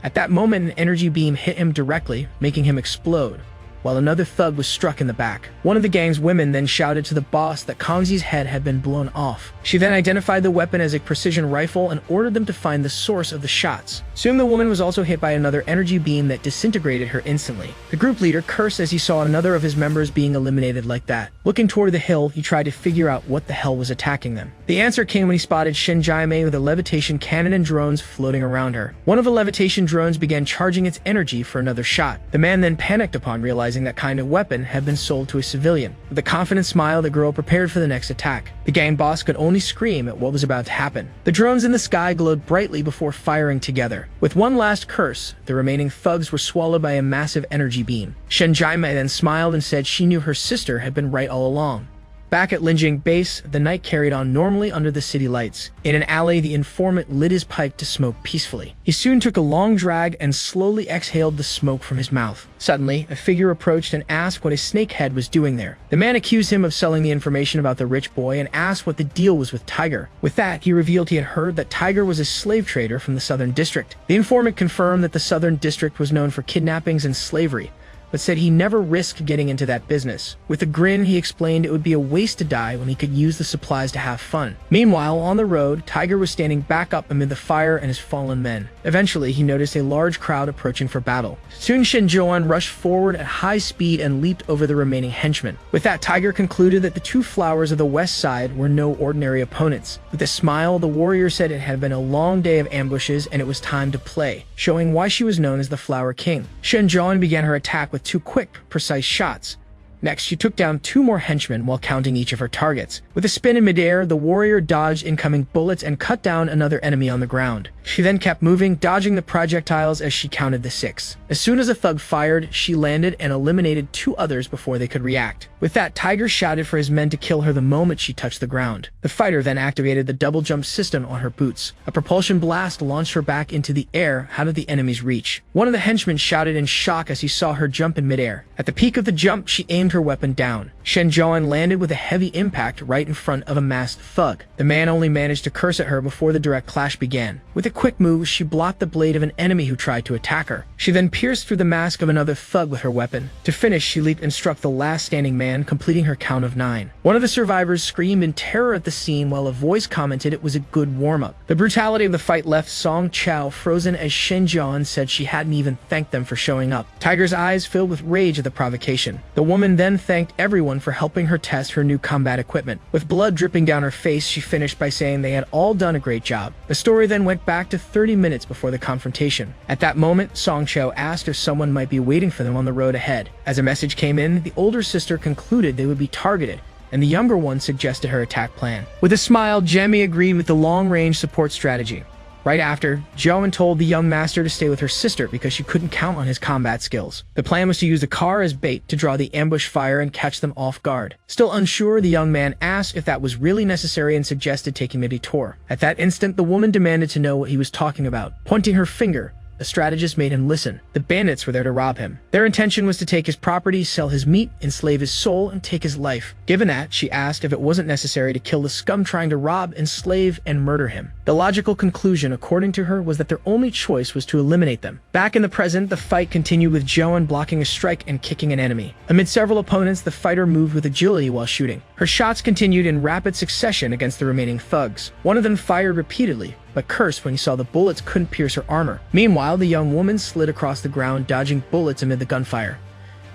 At that moment, an energy beam hit him directly, making him explode, while another thug was struck in the back. One of the gang's women then shouted to the boss that Kongzi's head had been blown off. She then identified the weapon as a precision rifle and ordered them to find the source of the shots. Soon the woman was also hit by another energy beam that disintegrated her instantly. The group leader cursed as he saw another of his members being eliminated like that. Looking toward the hill, he tried to figure out what the hell was attacking them. The answer came when he spotted Shen Jiamei with a levitation cannon and drones floating around her. One of the levitation drones began charging its energy for another shot. The man then panicked upon realizing realizing that kind of weapon had been sold to a civilian. With a confident smile, the girl prepared for the next attack. The gang boss could only scream at what was about to happen. The drones in the sky glowed brightly before firing together. With one last curse, the remaining thugs were swallowed by a massive energy beam. Shenjaime then smiled and said she knew her sister had been right all along. Back at Ling Jing base, the night carried on normally under the city lights. In an alley, the informant lit his pipe to smoke peacefully. He soon took a long drag and slowly exhaled the smoke from his mouth. Suddenly, a figure approached and asked what a snakehead was doing there. The man accused him of selling the information about the rich boy and asked what the deal was with Tiger. With that, he revealed he had heard that Tiger was a slave trader from the Southern District. The informant confirmed that the Southern District was known for kidnappings and slavery, but said he never risked getting into that business. With a grin, he explained it would be a waste to die when he could use the supplies to have fun. Meanwhile, on the road, Tiger was standing back up amid the fire and his fallen men. Eventually, he noticed a large crowd approaching for battle. Soon Shenjoan rushed forward at high speed and leaped over the remaining henchmen. With that, Tiger concluded that the two flowers of the west side were no ordinary opponents. With a smile, the warrior said it had been a long day of ambushes and it was time to play, showing why she was known as the Flower King. Shenjoan began her attack with two quick, precise shots. Next, she took down two more henchmen while counting each of her targets. With a spin in midair, the warrior dodged incoming bullets and cut down another enemy on the ground. She then kept moving, dodging the projectiles as she counted the 6. As soon as a thug fired, she landed and eliminated 2 others before they could react. With that, Tiger shouted for his men to kill her the moment she touched the ground. The fighter then activated the double jump system on her boots. A propulsion blast launched her back into the air out of the enemy's reach. One of the henchmen shouted in shock as he saw her jump in midair. At the peak of the jump, she aimed her weapon down. Shenjoan landed with a heavy impact right in front of a masked thug. The man only managed to curse at her before the direct clash began. With a quick move, she blocked the blade of an enemy who tried to attack her. She then pierced through the mask of another thug with her weapon. To finish, she leaped and struck the last standing man, completing her count of 9. One of the survivors screamed in terror at the scene while a voice commented it was a good warm-up. The brutality of the fight left Song Chao frozen as Shenjian said she hadn't even thanked them for showing up. Tiger's eyes filled with rage at the provocation. The woman then thanked everyone for helping her test her new combat equipment. With blood dripping down her face, she finished by saying they had all done a great job. The story then went back to 30 minutes before the confrontation. At that moment, Song Chao asked if someone might be waiting for them on the road ahead. As a message came in, the older sister concluded they would be targeted, and the younger one suggested her attack plan. With a smile, Jemmy agreed with the long-range support strategy. Right after, Joan told the young master to stay with her sister because she couldn't count on his combat skills. The plan was to use the car as bait to draw the ambush fire and catch them off guard. Still unsure, the young man asked if that was really necessary and suggested taking a detour. At that instant, the woman demanded to know what he was talking about. Pointing her finger, the strategist made him listen. The bandits were there to rob him. Their intention was to take his property, sell his meat, enslave his soul, and take his life. Given that, she asked if it wasn't necessary to kill the scum trying to rob, enslave, and murder him. The logical conclusion, according to her, was that their only choice was to eliminate them. Back in the present, the fight continued with Joan blocking a strike and kicking an enemy. Amid several opponents, the fighter moved with agility while shooting. Her shots continued in rapid succession against the remaining thugs. One of them fired repeatedly, but cursed when he saw the bullets couldn't pierce her armor. Meanwhile, the young woman slid across the ground, dodging bullets amid the gunfire.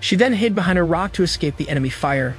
She then hid behind a rock to escape the enemy fire.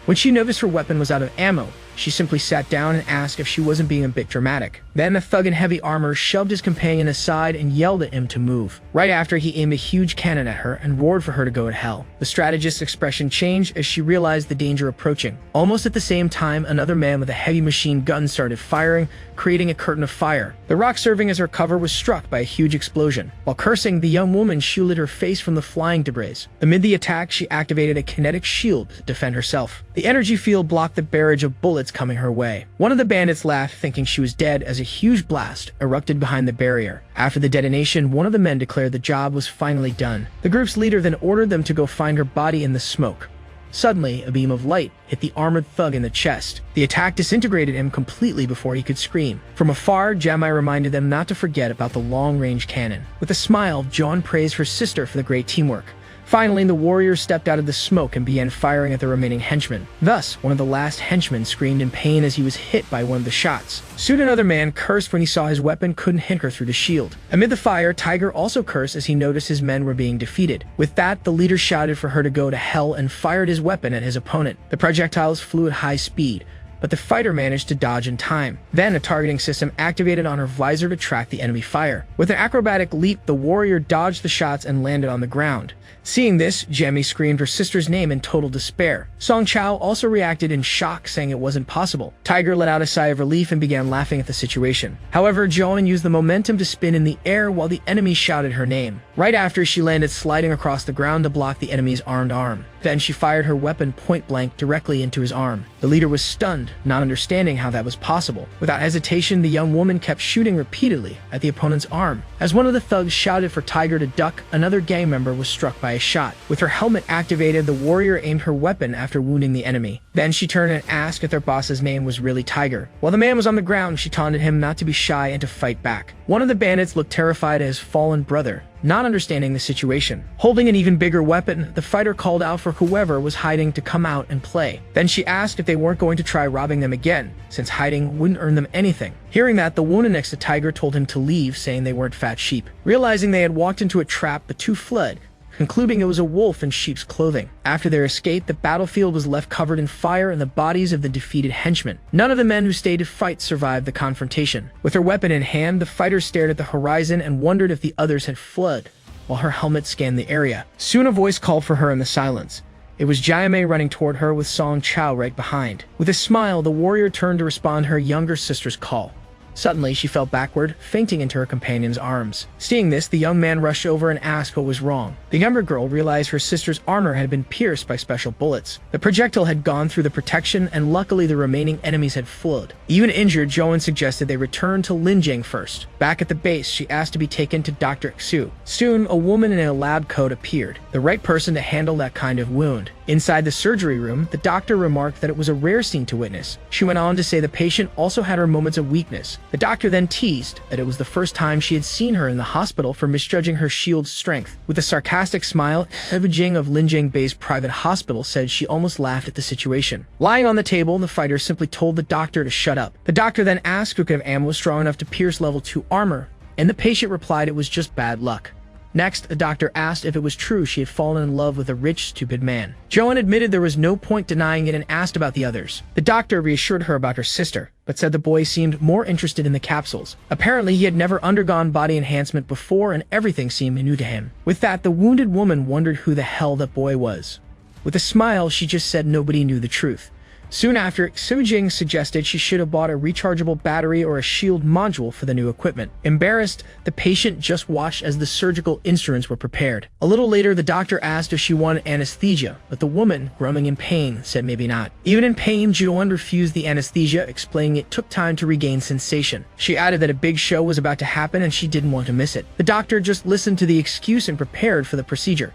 When she noticed her weapon was out of ammo, she simply sat down and asked if she wasn't being a bit dramatic. Then the thug in heavy armor shoved his companion aside and yelled at him to move. Right after, he aimed a huge cannon at her and roared for her to go to hell. The strategist's expression changed as she realized the danger approaching. Almost at the same time, another man with a heavy machine gun started firing, creating a curtain of fire. The rock serving as her cover was struck by a huge explosion. While cursing, the young woman shielded her face from the flying debris. Amid the attack, she activated a kinetic shield to defend herself. The energy field blocked the barrage of bullets coming her way. One of the bandits laughed, thinking she was dead, as a huge blast erupted behind the barrier. After the detonation, one of the men declared the job was finally done. The group's leader then ordered them to go find her body in the smoke. Suddenly, a beam of light hit the armored thug in the chest. The attack disintegrated him completely before he could scream. From afar, Jamai reminded them not to forget about the long-range cannon. With a smile, John praised her sister for the great teamwork. Finally, the warrior stepped out of the smoke and began firing at the remaining henchmen. Thus, one of the last henchmen screamed in pain as he was hit by one of the shots. Soon another man cursed when he saw his weapon couldn't hit her through the shield. Amid the fire, Tiger also cursed as he noticed his men were being defeated. With that, the leader shouted for her to go to hell and fired his weapon at his opponent. The projectiles flew at high speed, but the fighter managed to dodge in time. Then a targeting system activated on her visor to track the enemy fire. With an acrobatic leap, the warrior dodged the shots and landed on the ground. Seeing this, Jemmy screamed her sister's name in total despair. Song Chao also reacted in shock, saying it wasn't possible. Tiger let out a sigh of relief and began laughing at the situation. However, Joan used the momentum to spin in the air while the enemy shouted her name. Right after, she landed sliding across the ground to block the enemy's armed arm. Then she fired her weapon point-blank directly into his arm. The leader was stunned, not understanding how that was possible. Without hesitation, the young woman kept shooting repeatedly at the opponent's arm. As one of the thugs shouted for Tiger to duck, another gang member was struck by a shot. With her helmet activated, the warrior aimed her weapon after wounding the enemy. Then she turned and asked if their boss's name was really Tiger. While the man was on the ground, she taunted him not to be shy and to fight back. One of the bandits looked terrified at his fallen brother, not understanding the situation. Holding an even bigger weapon, the fighter called out for whoever was hiding to come out and play. Then she asked if they weren't going to try robbing them again, since hiding wouldn't earn them anything. Hearing that, the wounded next to Tiger told him to leave, saying they weren't fat sheep. Realizing they had walked into a trap, the two fled, concluding it was a wolf in sheep's clothing. After their escape, the battlefield was left covered in fire and the bodies of the defeated henchmen. None of the men who stayed to fight survived the confrontation. With her weapon in hand, the fighter stared at the horizon and wondered if the others had fled, while her helmet scanned the area. Soon a voice called for her in the silence. It was Jaime running toward her with Song Chao right behind. With a smile, the warrior turned to respond to her younger sister's call. Suddenly, she fell backward, fainting into her companion's arms. Seeing this, the young man rushed over and asked what was wrong. The younger girl realized her sister's armor had been pierced by special bullets. The projectile had gone through the protection, and luckily the remaining enemies had fled. Even injured, Joan suggested they return to Ling Jing first. Back at the base, she asked to be taken to Dr. Xu. Soon, a woman in a lab coat appeared, the right person to handle that kind of wound. Inside the surgery room, the doctor remarked that it was a rare scene to witness. She went on to say the patient also had her moments of weakness. The doctor then teased that it was the first time she had seen her in the hospital for misjudging her shield's strength. With a sarcastic smile, Eva Jing of Ling Jing Bay's private hospital said she almost laughed at the situation. Lying on the table, the fighter simply told the doctor to shut up. The doctor then asked who could have ammo strong enough to pierce level 2 armor, and the patient replied it was just bad luck. Next, the doctor asked if it was true she had fallen in love with a rich, stupid man. Joan admitted there was no point denying it and asked about the others. The doctor reassured her about her sister, but said the boy seemed more interested in the capsules. Apparently, he had never undergone body enhancement before and everything seemed new to him. With that, the wounded woman wondered who the hell that boy was. With a smile, she just said nobody knew the truth. Soon after, Xu Jing suggested she should have bought a rechargeable battery or a shield module for the new equipment. Embarrassed, the patient just watched as the surgical instruments were prepared. A little later, the doctor asked if she wanted anesthesia, but the woman, groaning in pain, said maybe not. Even in pain, Joan refused the anesthesia, explaining it took time to regain sensation. She added that a big show was about to happen and she didn't want to miss it. The doctor just listened to the excuse and prepared for the procedure.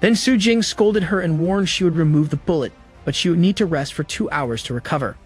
Then Xu Jing scolded her and warned she would remove the bullet, but she would need to rest for 2 hours to recover.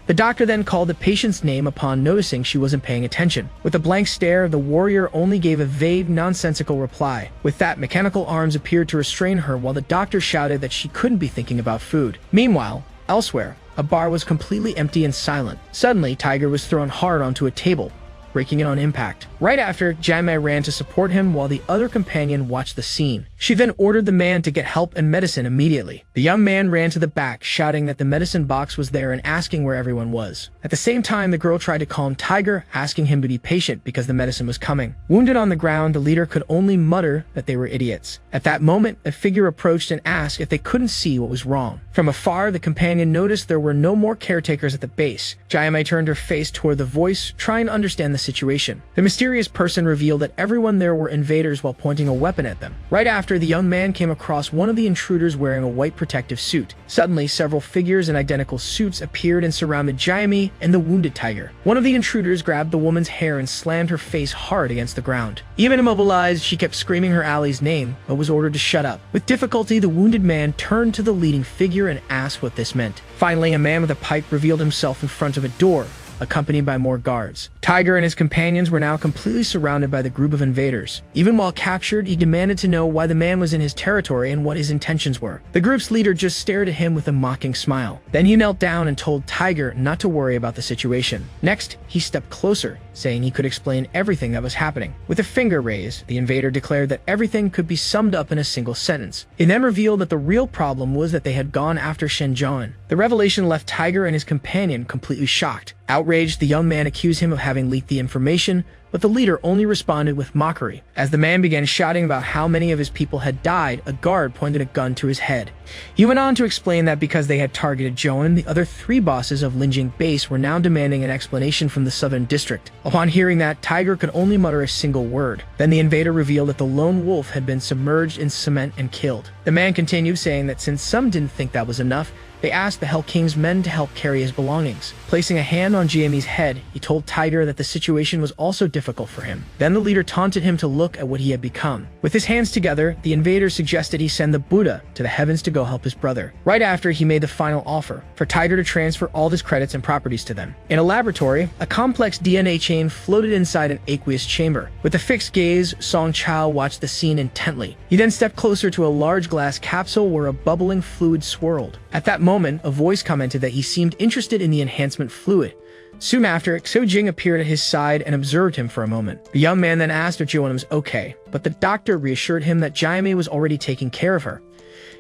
The doctor then called the patient's name upon noticing she wasn't paying attention. With a blank stare, the warrior only gave a vague, nonsensical reply. With that, mechanical arms appeared to restrain her while the doctor shouted that she couldn't be thinking about food. Meanwhile, elsewhere, a bar was completely empty and silent. Suddenly, Tiger was thrown hard onto a table, breaking it on impact. Right after, Jaime ran to support him while the other companion watched the scene. She then ordered the man to get help and medicine immediately. The young man ran to the back, shouting that the medicine box was there and asking where everyone was. At the same time, the girl tried to calm Tiger, asking him to be patient because the medicine was coming. Wounded on the ground, the leader could only mutter that they were idiots. At that moment, a figure approached and asked if they couldn't see what was wrong. From afar, the companion noticed there were no more caretakers at the base. Jaime turned her face toward the voice, trying to understand the situation. The mysterious person revealed that everyone there were invaders while pointing a weapon at them. Right after, the young man came across one of the intruders wearing a white protective suit. Suddenly, several figures in identical suits appeared and surrounded Jaime and the wounded Tiger. One of the intruders grabbed the woman's hair and slammed her face hard against the ground. Even immobilized, she kept screaming her ally's name, but was ordered to shut up. With difficulty, the wounded man turned to the leading figure and asked what this meant. Finally, a man with a pipe revealed himself in front of a door. accompanied by more guards. Tiger and his companions were now completely surrounded by the group of invaders. Even while captured, he demanded to know why the man was in his territory and what his intentions were. The group's leader just stared at him with a mocking smile. Then he knelt down and told Tiger not to worry about the situation. Next, he stepped closer, saying he could explain everything that was happening. With a finger raised, the invader declared that everything could be summed up in a single sentence. It then revealed that the real problem was that they had gone after Shenjian. The revelation left Tiger and his companion completely shocked. Outraged, the young man accused him of having leaked the information, but the leader only responded with mockery. As the man began shouting about how many of his people had died, a guard pointed a gun to his head. He went on to explain that because they had targeted Joan, the other 3 bosses of Ling Jing base were now demanding an explanation from the southern district. Upon hearing that, Tiger could only mutter a single word. Then the invader revealed that the lone wolf had been submerged in cement and killed. The man continued, saying that since some didn't think that was enough, they asked the Hell King's men to help carry his belongings. Placing a hand on Jiami's head, he told Tiger that the situation was also difficult for him. Then the leader taunted him to look at what he had become. With his hands together, the invader suggested he send the Buddha to the heavens to go help his brother. Right after, he made the final offer for Tiger to transfer all his credits and properties to them. In a laboratory, a complex DNA chain floated inside an aqueous chamber. With a fixed gaze, Song Chao watched the scene intently. He then stepped closer to a large glass capsule where a bubbling fluid swirled. At that moment, a voice commented that he seemed interested in the enhancement fluid. Soon after, Xu Jing appeared at his side and observed him for a moment. The young man then asked if Joan was okay, but the doctor reassured him that Jiami was already taking care of her.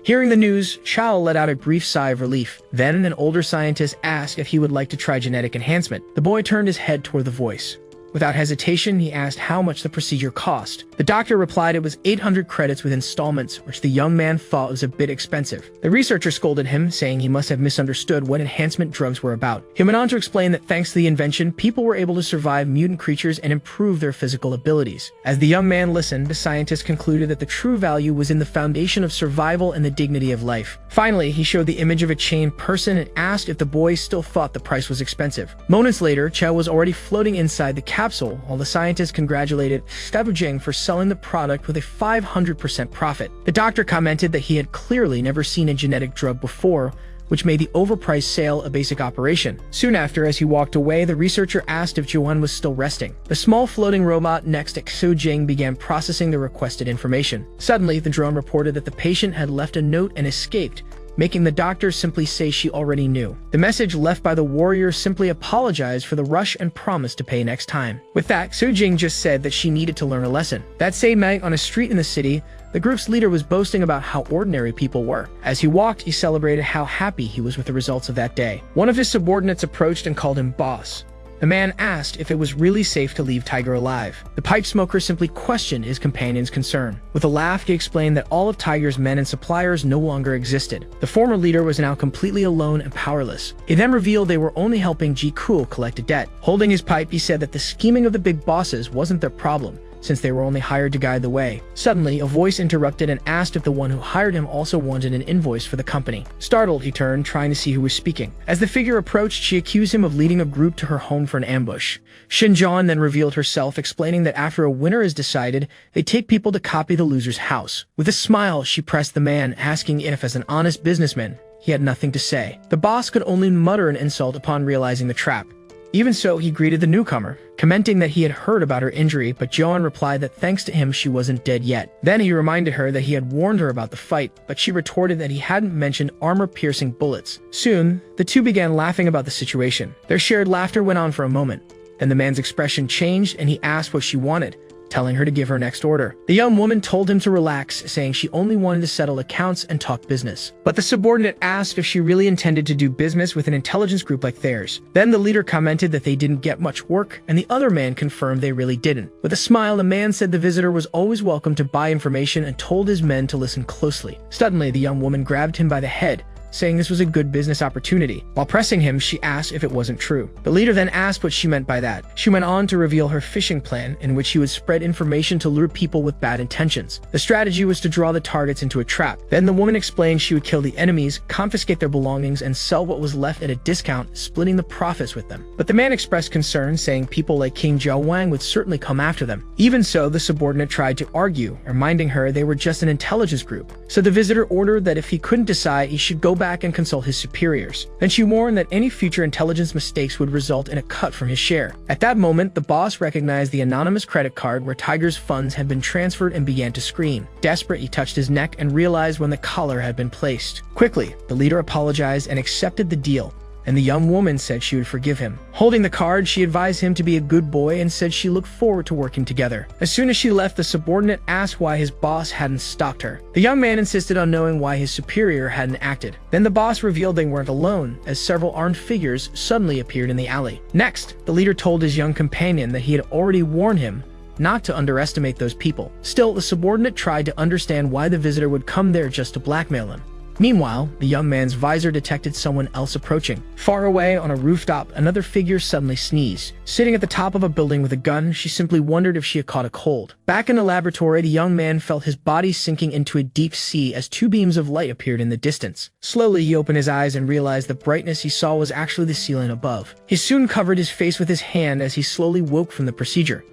Hearing the news, Chao let out a brief sigh of relief. Then an older scientist asked if he would like to try genetic enhancement. The boy turned his head toward the voice. Without hesitation, he asked how much the procedure cost. The doctor replied it was 800 credits with installments, which the young man thought was a bit expensive. The researcher scolded him, saying he must have misunderstood what enhancement drugs were about. He went on to explain that thanks to the invention, people were able to survive mutant creatures and improve their physical abilities. As the young man listened, the scientist concluded that the true value was in the foundation of survival and the dignity of life. Finally, he showed the image of a chained person and asked if the boy still thought the price was expensive. Moments later, Chao was already floating inside the capsule, while the scientist congratulated Xu Jing for selling the product with a 500% profit. The doctor commented that he had clearly never seen a genetic drug before, which made the overpriced sale a basic operation. Soon after, as he walked away, the researcher asked if Joan was still resting. The small floating robot next to Xu Jing began processing the requested information. Suddenly, the drone reported that the patient had left a note and escaped, making the doctor simply say she already knew. The message left by the warrior simply apologized for the rush and promised to pay next time. With that, Xu Jing just said that she needed to learn a lesson. That same night, on a street in the city, the group's leader was boasting about how ordinary people were. As he walked, he celebrated how happy he was with the results of that day. One of his subordinates approached and called him boss. The man asked if it was really safe to leave Tiger alive. The pipe smoker simply questioned his companion's concern. With a laugh, he explained that all of Tiger's men and suppliers no longer existed. The former leader was now completely alone and powerless. He then revealed they were only helping Ji Kuo collect a debt. Holding his pipe, he said that the scheming of the big bosses wasn't their problem, since they were only hired to guide the way. Suddenly, a voice interrupted and asked if the one who hired him also wanted an invoice for the company. Startled, he turned, trying to see who was speaking. As the figure approached, she accused him of leading a group to her home for an ambush. Shinjan then revealed herself, explaining that after a winner is decided, they take people to copy the loser's house. With a smile, she pressed the man, asking if, as an honest businessman, he had nothing to say. The boss could only mutter an insult upon realizing the trap. Even so, he greeted the newcomer, commenting that he had heard about her injury, but Joan replied that thanks to him she wasn't dead yet. Then he reminded her that he had warned her about the fight, but she retorted that he hadn't mentioned armor-piercing bullets. Soon, the two began laughing about the situation. Their shared laughter went on for a moment. Then the man's expression changed and he asked what she wanted, telling her to give her next order. The young woman told him to relax, saying she only wanted to settle accounts and talk business. But the subordinate asked if she really intended to do business with an intelligence group like theirs. Then the leader commented that they didn't get much work, and the other man confirmed they really didn't. With a smile, the man said the visitor was always welcome to buy information and told his men to listen closely. Suddenly, the young woman grabbed him by the head, saying this was a good business opportunity. While pressing him, she asked if it wasn't true. The leader then asked what she meant by that. She went on to reveal her phishing plan, in which she would spread information to lure people with bad intentions. The strategy was to draw the targets into a trap. Then the woman explained she would kill the enemies, confiscate their belongings, and sell what was left at a discount, splitting the profits with them. But the man expressed concern, saying people like King Jiao Wang would certainly come after them. Even so, the subordinate tried to argue, reminding her they were just an intelligence group. So the visitor ordered that if he couldn't decide, he should go back back and consult his superiors. Then she warned that any future intelligence mistakes would result in a cut from his share. At that moment, the boss recognized the anonymous credit card where Tiger's funds had been transferred and began to scream. Desperate, he touched his neck and realized when the collar had been placed. Quickly, the leader apologized and accepted the deal, and the young woman said she would forgive him. Holding the card, she advised him to be a good boy and said she looked forward to working together. As soon as she left, the subordinate asked why his boss hadn't stopped her. The young man insisted on knowing why his superior hadn't acted. Then the boss revealed they weren't alone, as several armed figures suddenly appeared in the alley. Next, the leader told his young companion that he had already warned him not to underestimate those people. Still, the subordinate tried to understand why the visitor would come there just to blackmail him. Meanwhile, the young man's visor detected someone else approaching. Far away, on a rooftop, another figure suddenly sneezed. Sitting at the top of a building with a gun, she simply wondered if she had caught a cold. Back in the laboratory, the young man felt his body sinking into a deep sea as two beams of light appeared in the distance. Slowly, he opened his eyes and realized the brightness he saw was actually the ceiling above. He soon covered his face with his hand as he slowly woke from the procedure.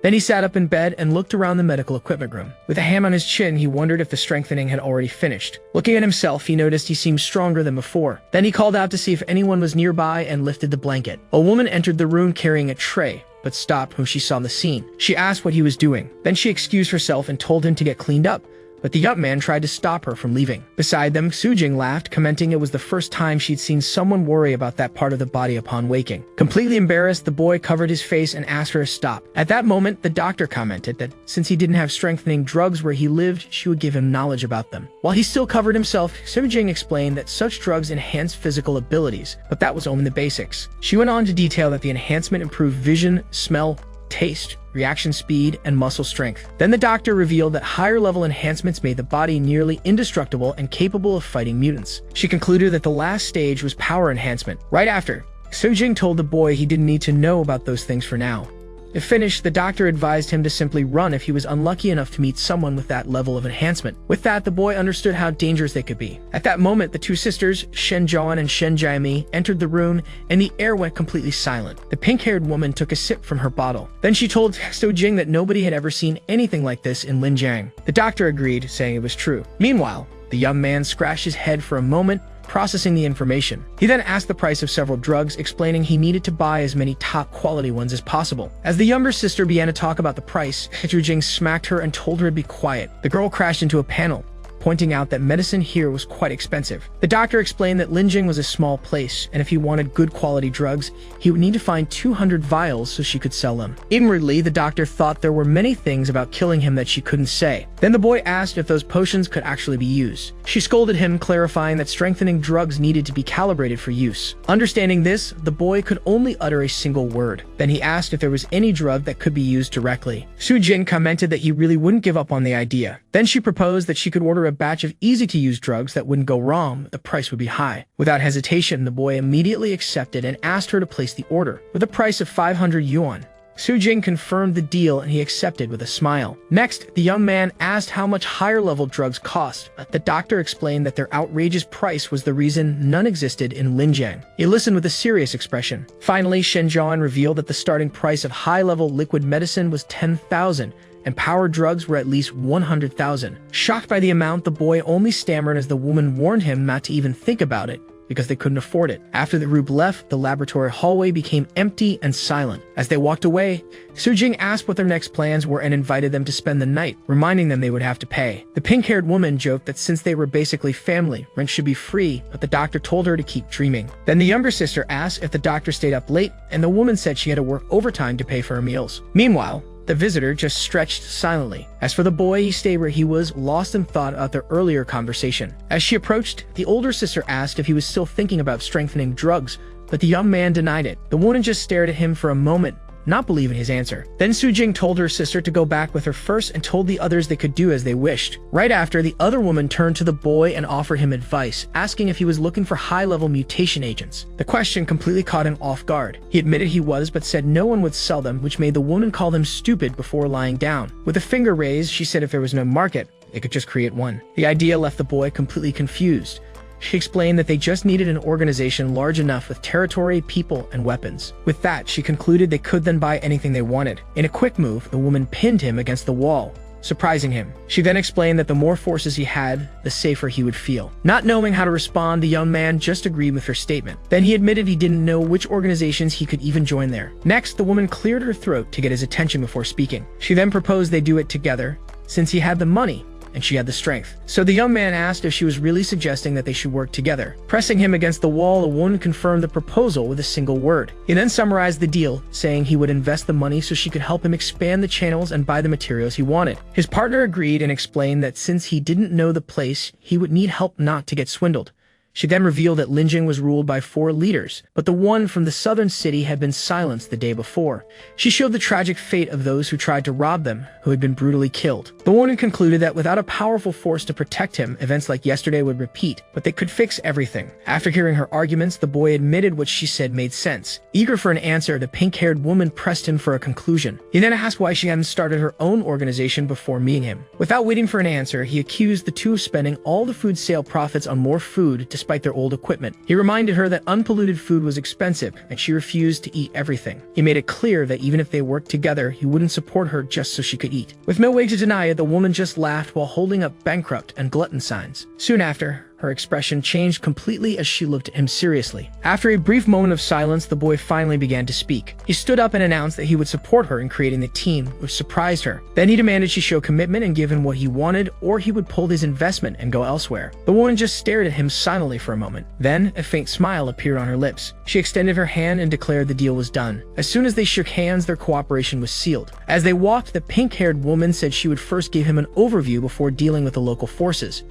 Then he sat up in bed and looked around the medical equipment room. With a hand on his chin, he wondered if the strengthening had already finished. Looking at himself, he noticed he seemed stronger than before. Then he called out to see if anyone was nearby and lifted the blanket. A woman entered the room carrying a tray, but stopped when she saw the scene. She asked what he was doing. Then she excused herself and told him to get cleaned up, but the young man tried to stop her from leaving. Beside them, Sujing laughed, commenting it was the first time she'd seen someone worry about that part of the body upon waking. Completely embarrassed, the boy covered his face and asked her to stop. At that moment, the doctor commented that since he didn't have strengthening drugs where he lived, she would give him knowledge about them. While he still covered himself, Sujing explained that such drugs enhanced physical abilities, but that was only the basics. She went on to detail that the enhancement improved vision, smell, taste, reaction speed, and muscle strength. Then the doctor revealed that higher-level enhancements made the body nearly indestructible and capable of fighting mutants. She concluded that the last stage was power enhancement. Right after, Sujing told the boy he didn't need to know about those things for now. If finished, the doctor advised him to simply run if he was unlucky enough to meet someone with that level of enhancement. With that, the boy understood how dangerous they could be. At that moment, the two sisters, Shen Zhaoan and Shen Jiami, entered the room, and the air went completely silent. The pink-haired woman took a sip from her bottle. Then she told Sojing that nobody had ever seen anything like this in Ling Jing. The doctor agreed, saying it was true. Meanwhile, the young man scratched his head for a moment, processing the information. He then asked the price of several drugs, explaining he needed to buy as many top-quality ones as possible. As the younger sister began to talk about the price, Sujing smacked her and told her to be quiet. The girl crashed into a panel, pointing out that medicine here was quite expensive. The doctor explained that Ling Jing was a small place, and if he wanted good quality drugs, he would need to find 200 vials so she could sell them. Inwardly, the doctor thought there were many things about killing him that she couldn't say. Then the boy asked if those potions could actually be used. She scolded him, clarifying that strengthening drugs needed to be calibrated for use. Understanding this, the boy could only utter a single word. Then he asked if there was any drug that could be used directly. Sujing commented that he really wouldn't give up on the idea. Then she proposed that she could order a batch of easy-to-use drugs that wouldn't go wrong, but the price would be high. Without hesitation, the boy immediately accepted and asked her to place the order, with a price of 500 yuan. Sujing confirmed the deal and he accepted with a smile. Next, the young man asked how much higher-level drugs cost. The doctor explained that their outrageous price was the reason none existed in Ling Jing. He listened with a serious expression. Finally, Shen Zhaoan revealed that the starting price of high-level liquid medicine was 10,000, and power drugs were at least 100,000. Shocked by the amount, the boy only stammered as the woman warned him not to even think about it, because they couldn't afford it. After the group left, the laboratory hallway became empty and silent. As they walked away, Sujing asked what their next plans were and invited them to spend the night, reminding them they would have to pay. The pink-haired woman joked that since they were basically family, rent should be free, but the doctor told her to keep dreaming. Then the younger sister asked if the doctor stayed up late, and the woman said she had to work overtime to pay for her meals. Meanwhile, the visitor just stretched silently. As for the boy, he stayed where he was, lost in thought about their earlier conversation. As she approached, the older sister asked if he was still thinking about strengthening drugs, but the young man denied it. The woman just stared at him for a moment, not believing his answer. Then Sujing told her sister to go back with her first and told the others they could do as they wished. Right after, the other woman turned to the boy and offered him advice, asking if he was looking for high-level mutation agents. The question completely caught him off guard. He admitted he was, but said no one would sell them, which made the woman call them stupid before lying down. With a finger raised, she said if there was no market, they could just create one. The idea left the boy completely confused. She explained that they just needed an organization large enough with territory, people, and weapons. With that, she concluded they could then buy anything they wanted. In a quick move, the woman pinned him against the wall, surprising him. She then explained that the more forces he had, the safer he would feel. Not knowing how to respond, the young man just agreed with her statement. Then he admitted he didn't know which organizations he could even join there. Next, the woman cleared her throat to get his attention before speaking. She then proposed they do it together, since he had the money and she had the strength. So the young man asked if she was really suggesting that they should work together. Pressing him against the wall, the woman confirmed the proposal with a single word. He then summarized the deal, saying he would invest the money so she could help him expand the channels and buy the materials he wanted. His partner agreed and explained that since he didn't know the place, he would need help not to get swindled. She then revealed that Ling Jing was ruled by 4 leaders, but the one from the southern city had been silenced the day before. She showed the tragic fate of those who tried to rob them, who had been brutally killed. The woman concluded that without a powerful force to protect him, events like yesterday would repeat, but they could fix everything. After hearing her arguments, the boy admitted what she said made sense. Eager for an answer, the pink-haired woman pressed him for a conclusion. He then asked why she hadn't started her own organization before meeting him. Without waiting for an answer, he accused the two of spending all the food sale profits on more food despite their old equipment. He reminded her that unpolluted food was expensive and she refused to eat everything. He made it clear that even if they worked together, he wouldn't support her just so she could eat. With no way to deny it, the woman just laughed while holding up bankrupt and glutton signs. Soon after, her expression changed completely as she looked at him seriously. After a brief moment of silence, the boy finally began to speak. He stood up and announced that he would support her in creating the team, which surprised her. Then he demanded she show commitment and give him what he wanted, or he would pull his investment and go elsewhere. The woman just stared at him silently for a moment. Then, a faint smile appeared on her lips. She extended her hand and declared the deal was done. As soon as they shook hands, their cooperation was sealed. As they walked, the pink-haired woman said she would first give him an overview before dealing with the local forces.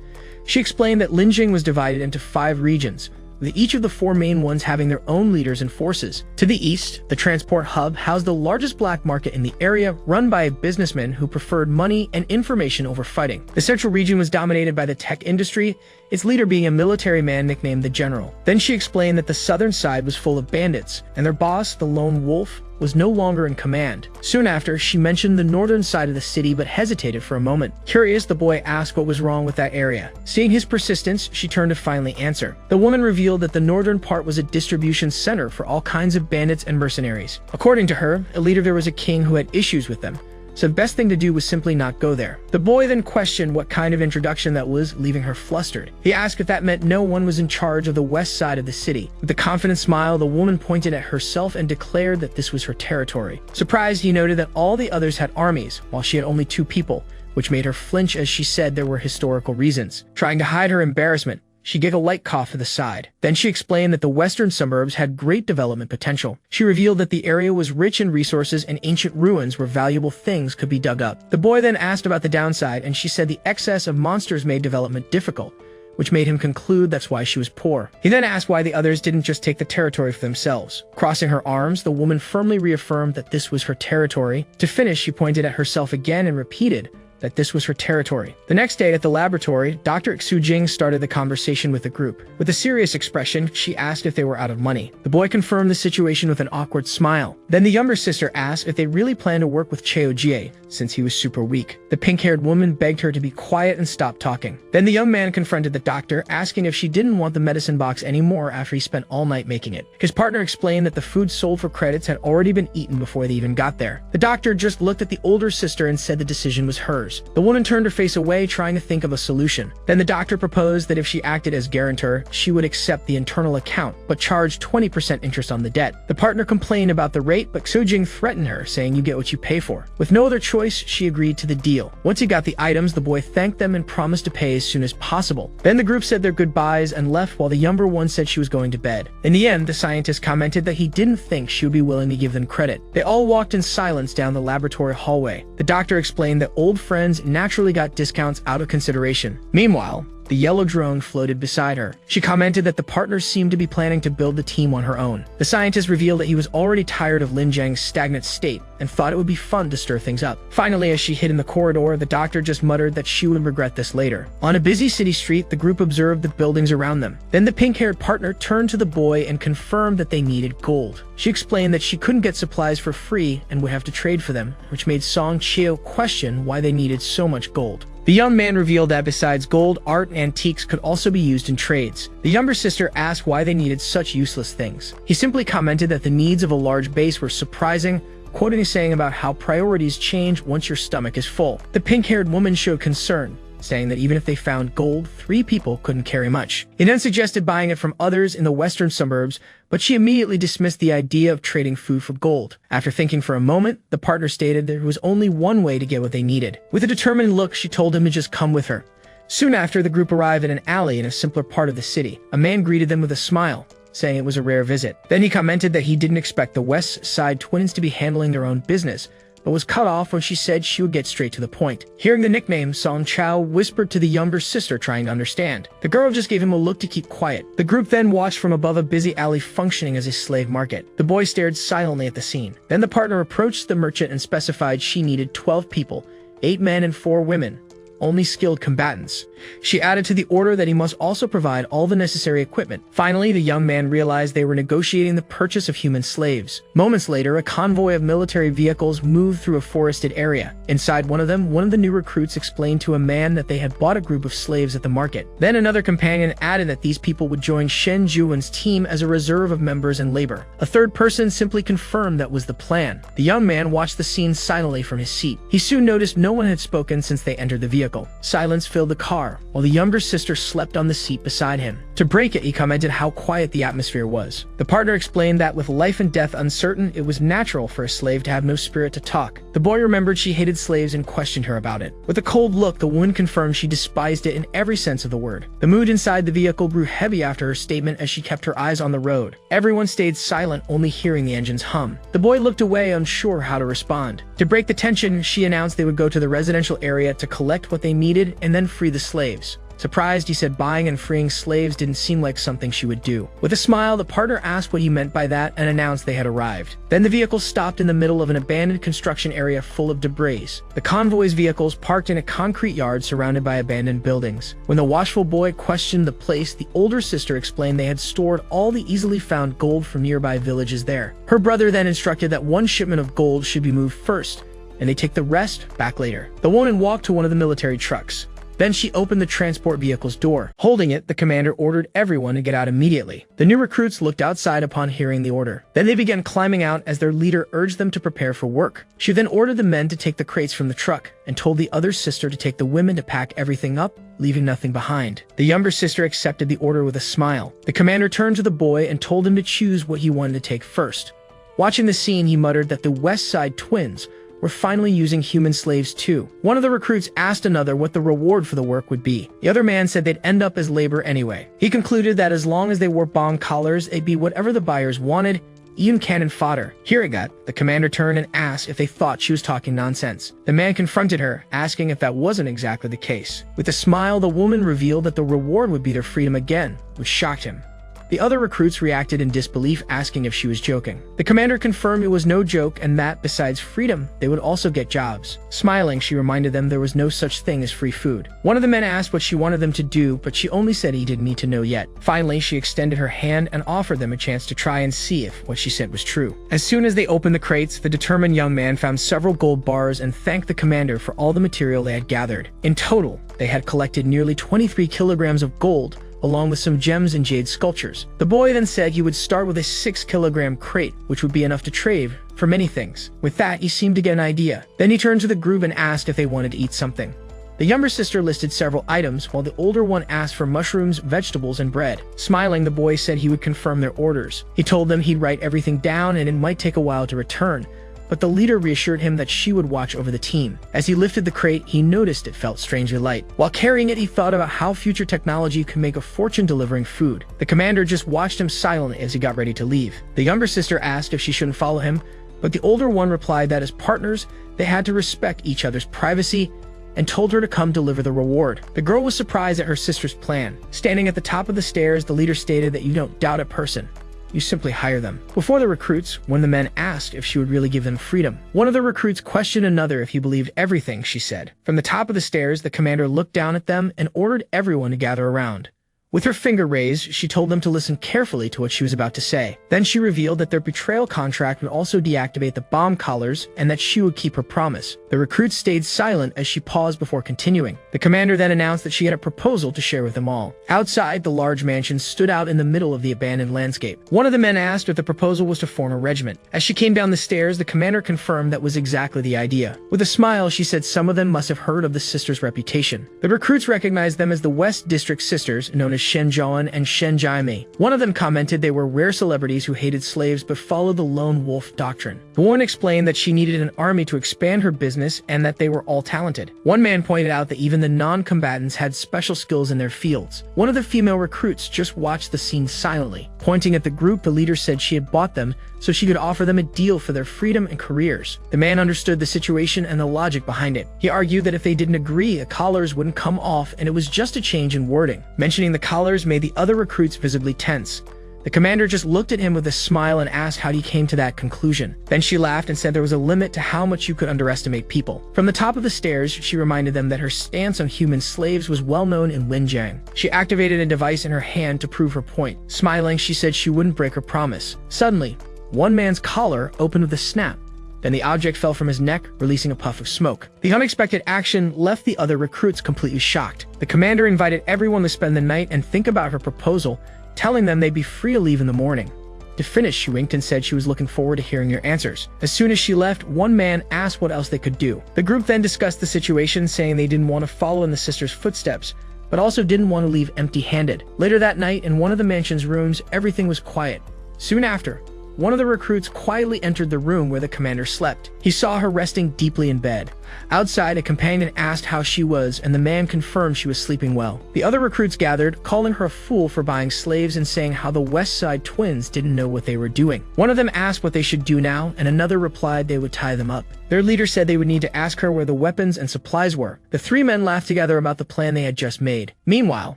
She explained that Ling Jing was divided into 5 regions, with each of the 4 main ones having their own leaders and forces. To the east, the transport hub housed the largest black market in the area, run by a businessman who preferred money and information over fighting. The central region was dominated by the tech industry, its leader being a military man nicknamed the General. Then she explained that the southern side was full of bandits, and their boss, the Lone Wolf, was no longer in command. Soon after, she mentioned the northern side of the city but hesitated for a moment. Curious, the boy asked what was wrong with that area. Seeing his persistence, she turned to finally answer. The woman revealed that the northern part was a distribution center for all kinds of bandits and mercenaries. According to her, a leader there was a king who had issues with them, so the best thing to do was simply not go there. The boy then questioned what kind of introduction that was, leaving her flustered. He asked if that meant no one was in charge of the west side of the city. With a confident smile, the woman pointed at herself and declared that this was her territory. Surprised, he noted that all the others had armies, while she had only 2 people, which made her flinch as she said there were historical reasons. Trying to hide her embarrassment, she gave a light cough to the side. Then she explained that the western suburbs had great development potential. She revealed that the area was rich in resources and ancient ruins where valuable things could be dug up. The boy then asked about the downside, and she said the excess of monsters made development difficult, which made him conclude that's why she was poor. He then asked why the others didn't just take the territory for themselves. Crossing her arms, the woman firmly reaffirmed that this was her territory. To finish, she pointed at herself again and repeated that this was her territory. The next day at the laboratory, Dr. Jing started the conversation with the group. With a serious expression, she asked if they were out of money. The boy confirmed the situation with an awkward smile. Then the younger sister asked if they really planned to work with Jie, since he was super weak. The pink-haired woman begged her to be quiet and stop talking. Then the young man confronted the doctor, asking if she didn't want the medicine box anymore after he spent all night making it. His partner explained that the food sold for credits had already been eaten before they even got there. The doctor just looked at the older sister and said the decision was hers. The woman turned her face away, trying to think of a solution. Then the doctor proposed that if she acted as guarantor, she would accept the internal account, but charge 20% interest on the debt. The partner complained about the rate, but Jing threatened her, saying you get what you pay for. With no other choice, she agreed to the deal. Once he got the items, the boy thanked them and promised to pay as soon as possible. Then the group said their goodbyes and left while the younger one said she was going to bed. In the end, the scientist commented that he didn't think she would be willing to give them credit. They all walked in silence down the laboratory hallway. The doctor explained that old friends naturally got discounts out of consideration. Meanwhile, the yellow drone floated beside her. She commented that the partners seemed to be planning to build the team on her own. The scientist revealed that he was already tired of Ling Jing's stagnant state and thought it would be fun to stir things up. Finally, as she hid in the corridor, the doctor just muttered that she would regret this later. On a busy city street, the group observed the buildings around them. Then the pink-haired partner turned to the boy and confirmed that they needed gold. She explained that she couldn't get supplies for free and would have to trade for them, which made Song Chio question why they needed so much gold. The young man revealed that besides gold, art and antiques could also be used in trades. The younger sister asked why they needed such useless things. He simply commented that the needs of a large base were surprising, quoting a saying about how priorities change once your stomach is full. The pink-haired woman showed concern, saying that even if they found gold, 3 people couldn't carry much. He then suggested buying it from others in the western suburbs, but she immediately dismissed the idea of trading food for gold. After thinking for a moment, the partner stated there was only one way to get what they needed. With a determined look, she told him to just come with her. Soon after, the group arrived in an alley in a simpler part of the city. A man greeted them with a smile, saying it was a rare visit. Then he commented that he didn't expect the West Side twins to be handling their own business, but was cut off when she said she would get straight to the point. Hearing the nickname, Song Chao whispered to the younger sister, trying to understand. The girl just gave him a look to keep quiet. The group then watched from above a busy alley functioning as a slave market. The boy stared silently at the scene. Then the partner approached the merchant and specified she needed 12 people, 8 men and 4 women, only skilled combatants. She added to the order that he must also provide all the necessary equipment. Finally, the young man realized they were negotiating the purchase of human slaves. Moments later, a convoy of military vehicles moved through a forested area. Inside one of them, one of the new recruits explained to a man that they had bought a group of slaves at the market. Then another companion added that these people would join Shen Juwen's team as a reserve of members and labor. A third person simply confirmed that was the plan. The young man watched the scene silently from his seat. He soon noticed no one had spoken since they entered the vehicle. Silence filled the car, while the younger sister slept on the seat beside him. To break it, he commented how quiet the atmosphere was. The partner explained that with life and death uncertain, it was natural for a slave to have no spirit to talk. The boy remembered she hated slaves and questioned her about it. With a cold look, the woman confirmed she despised it in every sense of the word. The mood inside the vehicle grew heavy after her statement as she kept her eyes on the road. Everyone stayed silent, only hearing the engines hum. The boy looked away, unsure how to respond. To break the tension, she announced they would go to the residential area to collect what they needed and then free the slaves. Surprised, he said buying and freeing slaves didn't seem like something she would do. With a smile, the partner asked what he meant by that and announced they had arrived. Then the vehicle stopped in the middle of an abandoned construction area full of debris. The convoy's vehicles parked in a concrete yard surrounded by abandoned buildings. When the watchful boy questioned the place, the older sister explained they had stored all the easily found gold from nearby villages there. Her brother then instructed that one shipment of gold should be moved first, and they take the rest back later. The woman walked to one of the military trucks. Then she opened the transport vehicle's door. Holding it, the commander ordered everyone to get out immediately. The new recruits looked outside upon hearing the order. Then they began climbing out as their leader urged them to prepare for work. She then ordered the men to take the crates from the truck and told the other sister to take the women to pack everything up, leaving nothing behind. The younger sister accepted the order with a smile. The commander turned to the boy and told him to choose what he wanted to take first. Watching the scene, he muttered that the West Side twins were finally using human slaves too. One of the recruits asked another what the reward for the work would be. The other man said they'd end up as labor anyway. He concluded that as long as they wore bong collars, it'd be whatever the buyers wanted, even cannon fodder. Hearing that, the commander turned and asked if they thought she was talking nonsense. The man confronted her, asking if that wasn't exactly the case. With a smile, the woman revealed that the reward would be their freedom again, which shocked him. The other recruits reacted in disbelief, asking if she was joking. The commander confirmed it was no joke and that, besides freedom, they would also get jobs. Smiling, she reminded them there was no such thing as free food. One of the men asked what she wanted them to do, but she only said he didn't need to know yet. Finally, she extended her hand and offered them a chance to try and see if what she said was true. As soon as they opened the crates, the determined young man found several gold bars and thanked the commander for all the material they had gathered. In total, they had collected nearly 23 kilograms of gold, along with some gems and jade sculptures. The boy then said he would start with a 6-kilogram crate, which would be enough to trade for many things. With that, he seemed to get an idea. Then he turned to the group and asked if they wanted to eat something. The younger sister listed several items, while the older one asked for mushrooms, vegetables, and bread. Smiling, the boy said he would confirm their orders. He told them he'd write everything down and it might take a while to return, but the leader reassured him that she would watch over the team. As he lifted the crate, he noticed it felt strangely light. While carrying it, he thought about how future technology could make a fortune delivering food. The commander just watched him silently as he got ready to leave. The younger sister asked if she shouldn't follow him, but the older one replied that as partners, they had to respect each other's privacy and told her to come deliver the reward. The girl was surprised at her sister's plan. Standing at the top of the stairs, the leader stated that you don't doubt a person, you simply hire them. Before the recruits, when the men asked if she would really give them freedom, one of the recruits questioned another if he believed everything she said. From the top of the stairs, the commander looked down at them and ordered everyone to gather around. With her finger raised, she told them to listen carefully to what she was about to say. Then she revealed that their betrayal contract would also deactivate the bomb collars and that she would keep her promise. The recruits stayed silent as she paused before continuing. The commander then announced that she had a proposal to share with them all. Outside, the large mansion stood out in the middle of the abandoned landscape. One of the men asked if the proposal was to form a regiment. As she came down the stairs, the commander confirmed that was exactly the idea. With a smile, she said some of them must have heard of the sisters' reputation. The recruits recognized them as the West District Sisters, known as Shenjaon and Shenjaime. One of them commented they were rare celebrities who hated slaves but followed the lone wolf doctrine. The woman explained that she needed an army to expand her business and that they were all talented. One man pointed out that even the non-combatants had special skills in their fields. One of the female recruits just watched the scene silently. Pointing at the group, the leader said she had bought them so she could offer them a deal for their freedom and careers. The man understood the situation and the logic behind it. He argued that if they didn't agree, the collars wouldn't come off and it was just a change in wording. Mentioning the collars made the other recruits visibly tense. The commander just looked at him with a smile and asked how he came to that conclusion. Then she laughed and said there was a limit to how much you could underestimate people. From the top of the stairs, she reminded them that her stance on human slaves was well known in Linjiang. She activated a device in her hand to prove her point. Smiling, she said she wouldn't break her promise. Suddenly, one man's collar opened with a snap. Then the object fell from his neck, releasing a puff of smoke. The unexpected action left the other recruits completely shocked. The commander invited everyone to spend the night and think about her proposal, telling them they'd be free to leave in the morning. To finish, she winked and said she was looking forward to hearing their answers. As soon as she left, one man asked what else they could do. The group then discussed the situation, saying they didn't want to follow in the sisters' footsteps, but also didn't want to leave empty-handed. Later that night, in one of the mansion's rooms, everything was quiet. Soon after, one of the recruits quietly entered the room where the commander slept. He saw her resting deeply in bed. Outside, a companion asked how she was, and the man confirmed she was sleeping well. The other recruits gathered, calling her a fool for buying slaves and saying how the West Side twins didn't know what they were doing. One of them asked what they should do now, and another replied they would tie them up. Their leader said they would need to ask her where the weapons and supplies were. The three men laughed together about the plan they had just made. Meanwhile,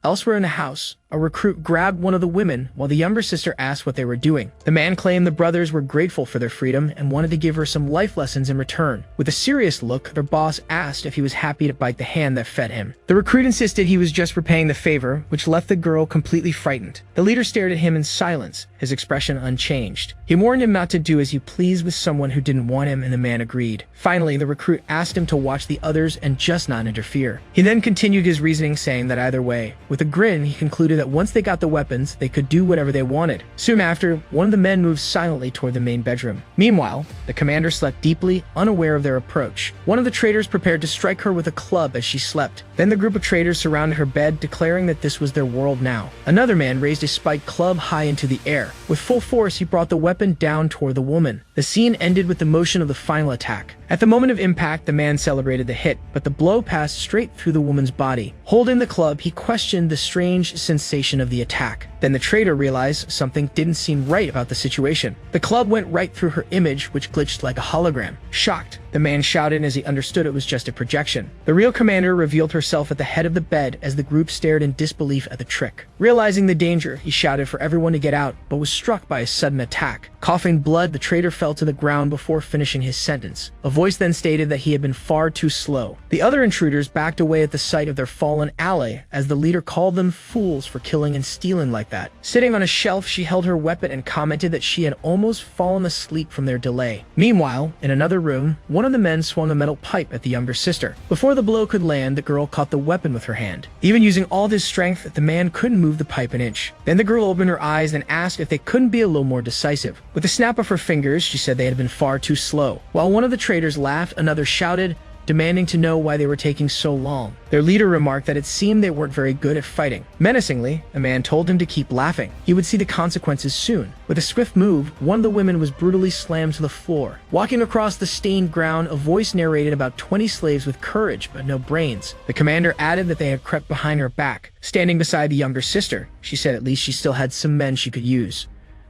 elsewhere in the house, a recruit grabbed one of the women while the younger sister asked what they were doing. The man claimed the brothers were grateful for their freedom and wanted to give her some life lessons in return. With a serious look, their boss asked if he was happy to bite the hand that fed him. The recruit insisted he was just repaying the favor, which left the girl completely frightened. The leader stared at him in silence, his expression unchanged. He warned him not to do as he pleased with someone who didn't want him, and the man agreed. Finally, the recruit asked him to watch the others and just not interfere. He then continued his reasoning, saying that either way. With a grin, he concluded that once they got the weapons, they could do whatever they wanted. Soon after, one of the men moved silently toward the main bedroom. Meanwhile, the commander slept deeply, unaware of their approach. One of the traitors prepared to strike her with a club as she slept. Then the group of traitors surrounded her bed, declaring that this was their world now. Another man raised a spiked club high into the air. With full force, he brought the weapon down toward the woman. The scene ended with the motion of the final attack. At the moment of impact, the man celebrated the hit, but the blow passed straight through the woman's body. Holding the club, he questioned the strange sensation of the attack. Then the traitor realized something didn't seem right about the situation. The club went right through her image, which glitched like a hologram. Shocked, the man shouted as he understood it was just a projection. The real commander revealed herself at the head of the bed as the group stared in disbelief at the trick. Realizing the danger, he shouted for everyone to get out, but was struck by a sudden attack. Coughing blood, the traitor fell to the ground before finishing his sentence. A voice then stated that he had been far too slow. The other intruders backed away at the sight of their fallen ally, as the leader called them fools for killing and stealing like that. Sitting on a shelf, she held her weapon and commented that she had almost fallen asleep from their delay. Meanwhile, in another room, one of the men swung a metal pipe at the younger sister. Before the blow could land, the girl caught the weapon with her hand. Even using all his strength, the man couldn't move the pipe an inch. Then the girl opened her eyes and asked if they couldn't be a little more decisive. With a snap of her fingers, she said they had been far too slow. While one of the traitors laughed, another shouted, demanding to know why they were taking so long. Their leader remarked that it seemed they weren't very good at fighting. Menacingly, a man told him to keep laughing. He would see the consequences soon. With a swift move, one of the women was brutally slammed to the floor. Walking across the stained ground, a voice narrated about 20 slaves with courage but no brains. The commander added that they had crept behind her back. Standing beside the younger sister, she said at least she still had some men she could use.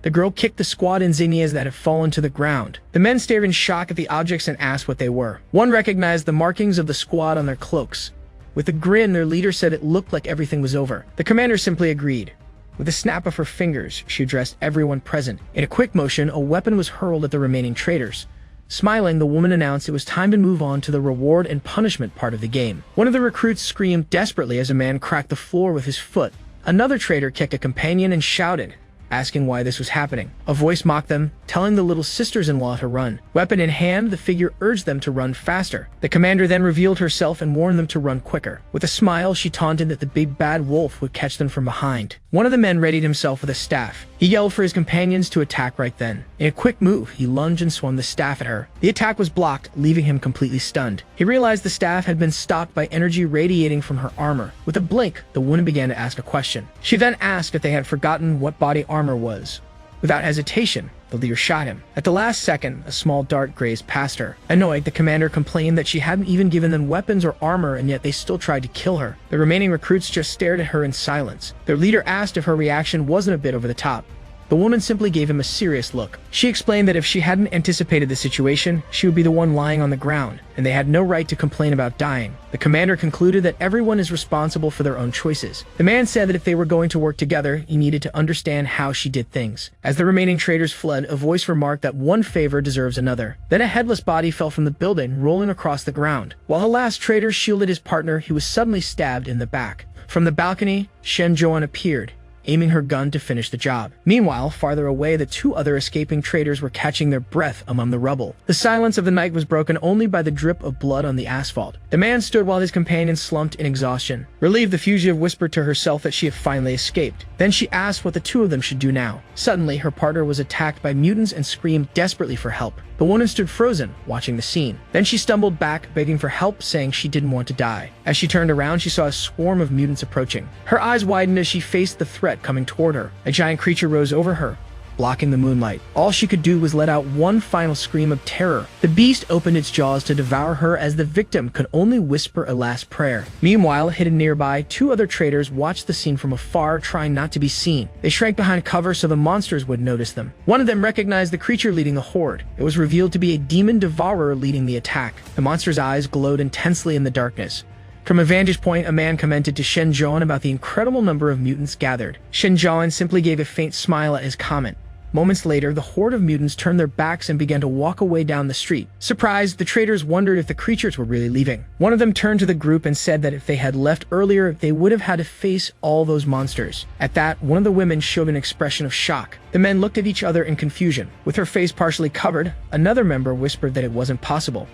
The girl kicked the squad insignias that had fallen to the ground. The men stared in shock at the objects and asked what they were. One recognized the markings of the squad on their cloaks. With a grin, their leader said it looked like everything was over. The commander simply agreed. With a snap of her fingers, she addressed everyone present. In a quick motion, a weapon was hurled at the remaining traitors. Smiling, the woman announced it was time to move on to the reward and punishment part of the game. One of the recruits screamed desperately as a man cracked the floor with his foot. Another trader kicked a companion and shouted, asking why this was happening. A voice mocked them, telling the little sisters-in-law to run. Weapon in hand, the figure urged them to run faster. The commander then revealed herself and warned them to run quicker. With a smile, she taunted that the big bad wolf would catch them from behind. One of the men readied himself with a staff. He yelled for his companions to attack right then. In a quick move, he lunged and swung the staff at her. The attack was blocked, leaving him completely stunned. He realized the staff had been stopped by energy radiating from her armor. With a blink, the woman began to ask a question. She then asked if they had forgotten what body armor was. Without hesitation, the leader shot him. At the last second, a small dart grazed past her. Annoyed, the commander complained that she hadn't even given them weapons or armor, and yet they still tried to kill her. The remaining recruits just stared at her in silence. Their leader asked if her reaction wasn't a bit over the top. The woman simply gave him a serious look. She explained that if she hadn't anticipated the situation, she would be the one lying on the ground, and they had no right to complain about dying. The commander concluded that everyone is responsible for their own choices. The man said that if they were going to work together, he needed to understand how she did things. As the remaining traders fled, a voice remarked that one favor deserves another. Then a headless body fell from the building, rolling across the ground. While the last trader shielded his partner, he was suddenly stabbed in the back. From the balcony, Shen Zhuan appeared, aiming her gun to finish the job. Meanwhile, farther away, the two other escaping traders were catching their breath among the rubble. The silence of the night was broken only by the drip of blood on the asphalt. The man stood while his companion slumped in exhaustion. Relieved, the fugitive whispered to herself that she had finally escaped. Then she asked what the two of them should do now. Suddenly, her partner was attacked by mutants and screamed desperately for help. The woman stood frozen, watching the scene. Then she stumbled back, begging for help, saying she didn't want to die. As she turned around, she saw a swarm of mutants approaching. Her eyes widened as she faced the threat coming toward her. A giant creature rose over her, blocking the moonlight. All she could do was let out one final scream of terror. The beast opened its jaws to devour her as the victim could only whisper a last prayer. Meanwhile, hidden nearby, two other traders watched the scene from afar, trying not to be seen. They shrank behind cover so the monsters would notice them. One of them recognized the creature leading the horde. It was revealed to be a demon devourer leading the attack. The monster's eyes glowed intensely in the darkness. From a vantage point, a man commented to Shen Zhuan about the incredible number of mutants gathered. Shen Zhuan simply gave a faint smile at his comment. Moments later, the horde of mutants turned their backs and began to walk away down the street. Surprised, the traders wondered if the creatures were really leaving. One of them turned to the group and said that if they had left earlier, they would have had to face all those monsters. At that, one of the women showed an expression of shock. The men looked at each other in confusion. With her face partially covered, another member whispered that it wasn't possible.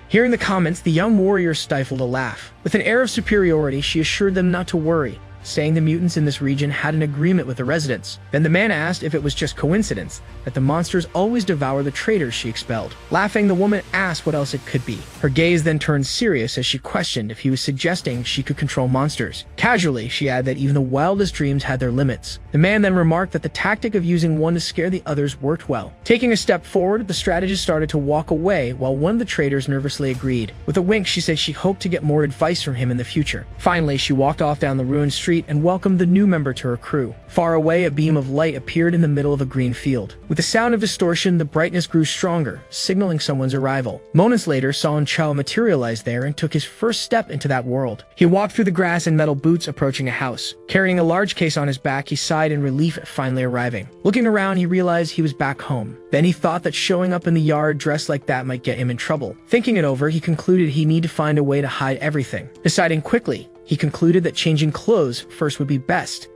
Hearing the comments, the young warrior stifled a laugh. With an air of superiority, she assured them not to worry, saying the mutants in this region had an agreement with the residents. Then the man asked if it was just coincidence that the monsters always devour the traders she expelled. Laughing, the woman asked what else it could be. Her gaze then turned serious as she questioned if he was suggesting she could control monsters. Casually, she added that even the wildest dreams had their limits. The man then remarked that the tactic of using one to scare the others worked well. Taking a step forward, the strategist started to walk away while one of the traders nervously agreed. With a wink, she said she hoped to get more advice from him in the future. Finally, she walked off down the ruined street and welcomed the new member to her crew. Far away, a beam of light appeared in the middle of a green field. With the sound of distortion, the brightness grew stronger, signaling someone's arrival. Moments later, Song Chao materialized there and took his first step into that world. He walked through the grass in metal boots, approaching a house. Carrying a large case on his back, he sighed in relief at finally arriving. Looking around, he realized he was back home. Then he thought that showing up in the yard dressed like that might get him in trouble. Thinking it over, he concluded he'd need to find a way to hide everything. Deciding quickly, he concluded that changing clothes first would be best.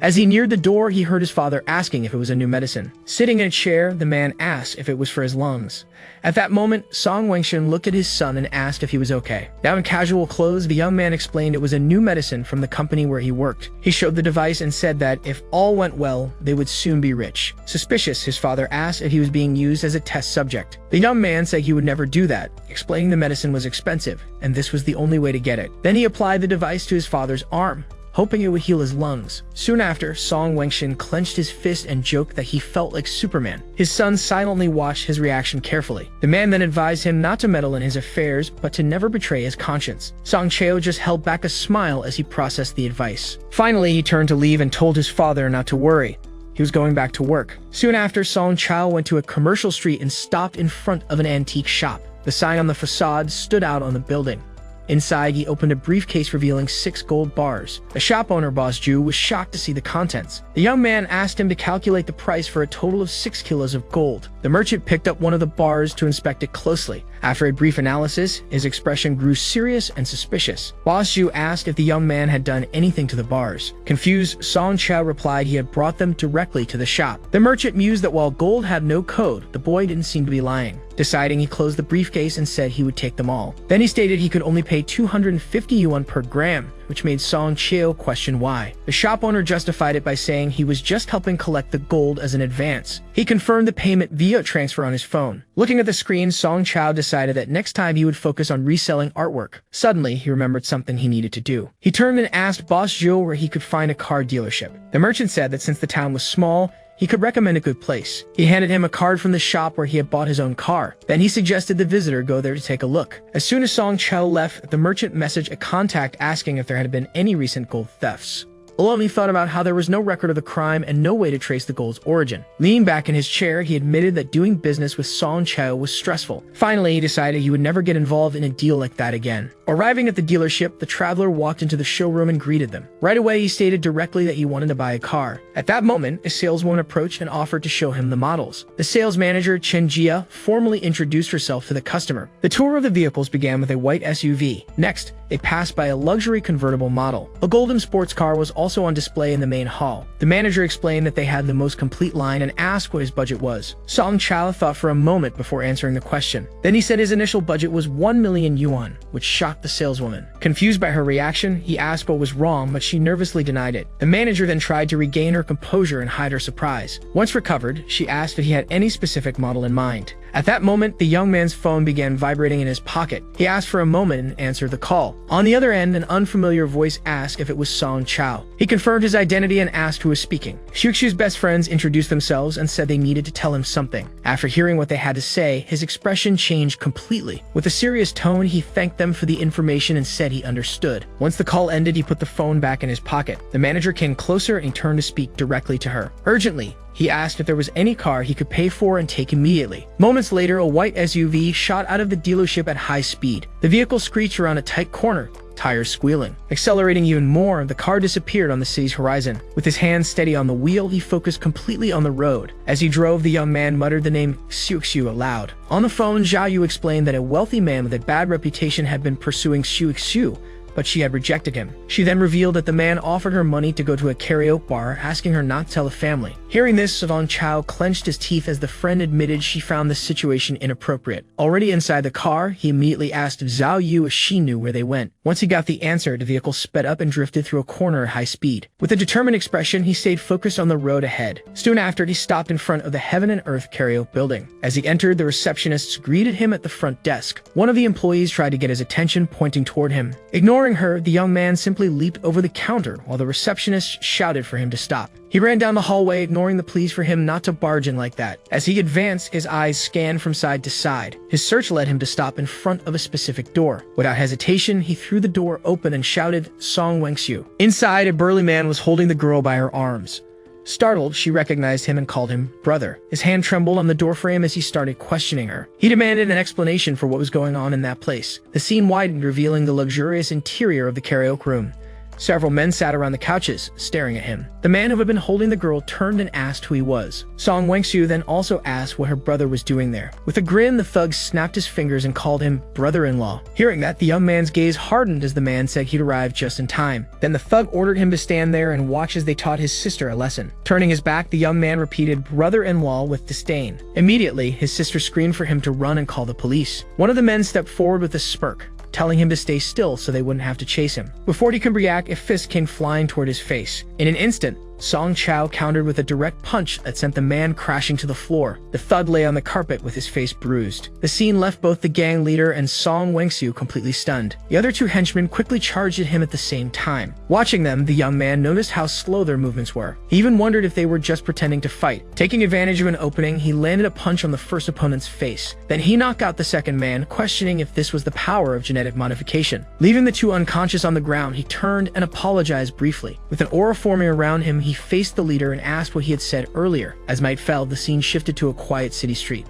As he neared the door, he heard his father asking if it was a new medicine. Sitting in a chair, the man asked if it was for his lungs. At that moment, Song Wengshen looked at his son and asked if he was okay. Now in casual clothes, the young man explained it was a new medicine from the company where he worked. He showed the device and said that if all went well, they would soon be rich. Suspicious, his father asked if he was being used as a test subject. The young man said he would never do that, explaining the medicine was expensive, and this was the only way to get it. Then he applied the device to his father's arm, hoping it would heal his lungs. Soon after, Song Wengshen clenched his fist and joked that he felt like Superman. His son silently watched his reaction carefully. The man then advised him not to meddle in his affairs, but to never betray his conscience. Song Chao just held back a smile as he processed the advice. Finally, he turned to leave and told his father not to worry. He was going back to work. Soon after, Song Chao went to a commercial street and stopped in front of an antique shop. The sign on the facade stood out on the building. Inside, he opened a briefcase revealing 6 gold bars. The shop owner, Boss Ju, was shocked to see the contents. The young man asked him to calculate the price for a total of 6 kilos of gold. The merchant picked up one of the bars to inspect it closely. After a brief analysis, his expression grew serious and suspicious. Boss Ju asked if the young man had done anything to the bars. Confused, Song Chao replied he had brought them directly to the shop. The merchant mused that while gold had no code, the boy didn't seem to be lying. Deciding, he closed the briefcase and said he would take them all. Then he stated he could only pay 250 yuan per gram, which made Song Chao question why. The shop owner justified it by saying he was just helping collect the gold as an advance. He confirmed the payment via transfer on his phone. Looking at the screen, Song Chao decided that next time he would focus on reselling artwork. Suddenly, he remembered something he needed to do. He turned and asked Boss Zhou where he could find a car dealership. The merchant said that since the town was small, he could recommend a good place. He handed him a card from the shop where he had bought his own car. Then he suggested the visitor go there to take a look. As soon as Song Chao left, the merchant messaged a contact asking if there had been any recent gold thefts. Alone, he thought about how there was no record of the crime and no way to trace the gold's origin. Leaning back in his chair, he admitted that doing business with Song Chao was stressful. Finally, he decided he would never get involved in a deal like that again. Arriving at the dealership, the traveler walked into the showroom and greeted them. Right away, he stated directly that he wanted to buy a car. At that moment, a saleswoman approached and offered to show him the models. The sales manager, Chen Jia, formally introduced herself to the customer. The tour of the vehicles began with a white SUV. Next, they passed by a luxury convertible model. A golden sports car was also on display in the main hall. The manager explained that they had the most complete line and asked what his budget was. Song Chao thought for a moment before answering the question. Then he said his initial budget was 1 million yuan, which shocked the saleswoman. Confused by her reaction, he asked what was wrong, but she nervously denied it. The manager then tried to regain her composure and hide her surprise. Once recovered, she asked if he had any specific model in mind. At that moment, the young man's phone began vibrating in his pocket. He asked for a moment and answered the call. On the other end, an unfamiliar voice asked if it was Song Chao. He confirmed his identity and asked who was speaking. Xiuxiu's best friends introduced themselves and said they needed to tell him something. After hearing what they had to say, his expression changed completely. With a serious tone, he thanked them for the information and said he understood. Once the call ended, he put the phone back in his pocket. The manager came closer and he turned to speak directly to her. Urgently, he asked if there was any car he could pay for and take immediately. Moments later, a white SUV shot out of the dealership at high speed. The vehicle screeched around a tight corner, tires squealing. Accelerating even more, the car disappeared on the city's horizon. With his hands steady on the wheel, he focused completely on the road. As he drove, the young man muttered the name Xiuxiu aloud. On the phone, Zhao Yu explained that a wealthy man with a bad reputation had been pursuing Xiuxiu, but she had rejected him. She then revealed that the man offered her money to go to a karaoke bar, asking her not to tell the family. Hearing this, Song Chao clenched his teeth as the friend admitted she found the situation inappropriate. Already inside the car, he immediately asked Zhao Yu if she knew where they went. Once he got the answer, the vehicle sped up and drifted through a corner at high speed. With a determined expression, he stayed focused on the road ahead. Soon after, he stopped in front of the Heaven and Earth karaoke building. As he entered, the receptionists greeted him at the front desk. One of the employees tried to get his attention, pointing toward him. Ignoring her, the young man simply leaped over the counter while the receptionist shouted for him to stop. He ran down the hallway, ignoring the pleas for him not to barge in like that. As he advanced, his eyes scanned from side to side. His search led him to stop in front of a specific door. Without hesitation, he threw the door open and shouted, "Song Wengxiu." Inside, a burly man was holding the girl by her arms. Startled, she recognized him and called him brother. His hand trembled on the doorframe as he started questioning her. He demanded an explanation for what was going on in that place. The scene widened, revealing the luxurious interior of the karaoke room. Several men sat around the couches, staring at him. The man who had been holding the girl turned and asked who he was. Song Wengxiu then also asked what her brother was doing there. With a grin, the thug snapped his fingers and called him brother-in-law. Hearing that, the young man's gaze hardened as the man said he'd arrived just in time. Then the thug ordered him to stand there and watch as they taught his sister a lesson. Turning his back, the young man repeated brother-in-law with disdain. Immediately, his sister screamed for him to run and call the police. One of the men stepped forward with a smirk, telling him to stay still so they wouldn't have to chase him. Before he could react, a fist came flying toward his face. In an instant, Song Chao countered with a direct punch that sent the man crashing to the floor. The thug lay on the carpet with his face bruised. The scene left both the gang leader and Song Wengxiu completely stunned. The other two henchmen quickly charged at him at the same time. Watching them, the young man noticed how slow their movements were. He even wondered if they were just pretending to fight. Taking advantage of an opening, he landed a punch on the first opponent's face. Then he knocked out the second man, questioning if this was the power of genetic modification. Leaving the two unconscious on the ground, he turned and apologized briefly. With an aura forming around him, he faced the leader and asked what he had said earlier. As night fell, the scene shifted to a quiet city street.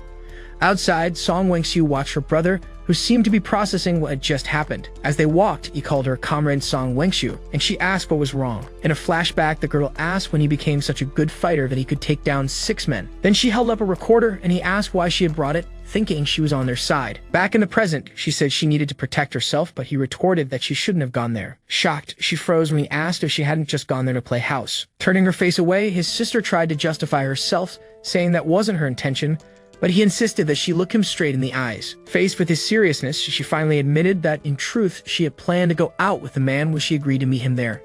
Outside, Song Wangxiu watched her brother, who seemed to be processing what had just happened. As they walked, he called her comrade Song Wangxiu, and she asked what was wrong. In a flashback, the girl asked when he became such a good fighter that he could take down 6 men. Then she held up a recorder, and he asked why she had brought it, thinking she was on their side. Back in the present, she said she needed to protect herself, but he retorted that she shouldn't have gone there. Shocked, she froze when he asked if she hadn't just gone there to play house. Turning her face away, his sister tried to justify herself, saying that wasn't her intention, but he insisted that she look him straight in the eyes. Faced with his seriousness, she finally admitted that, in truth, she had planned to go out with the man when she agreed to meet him there.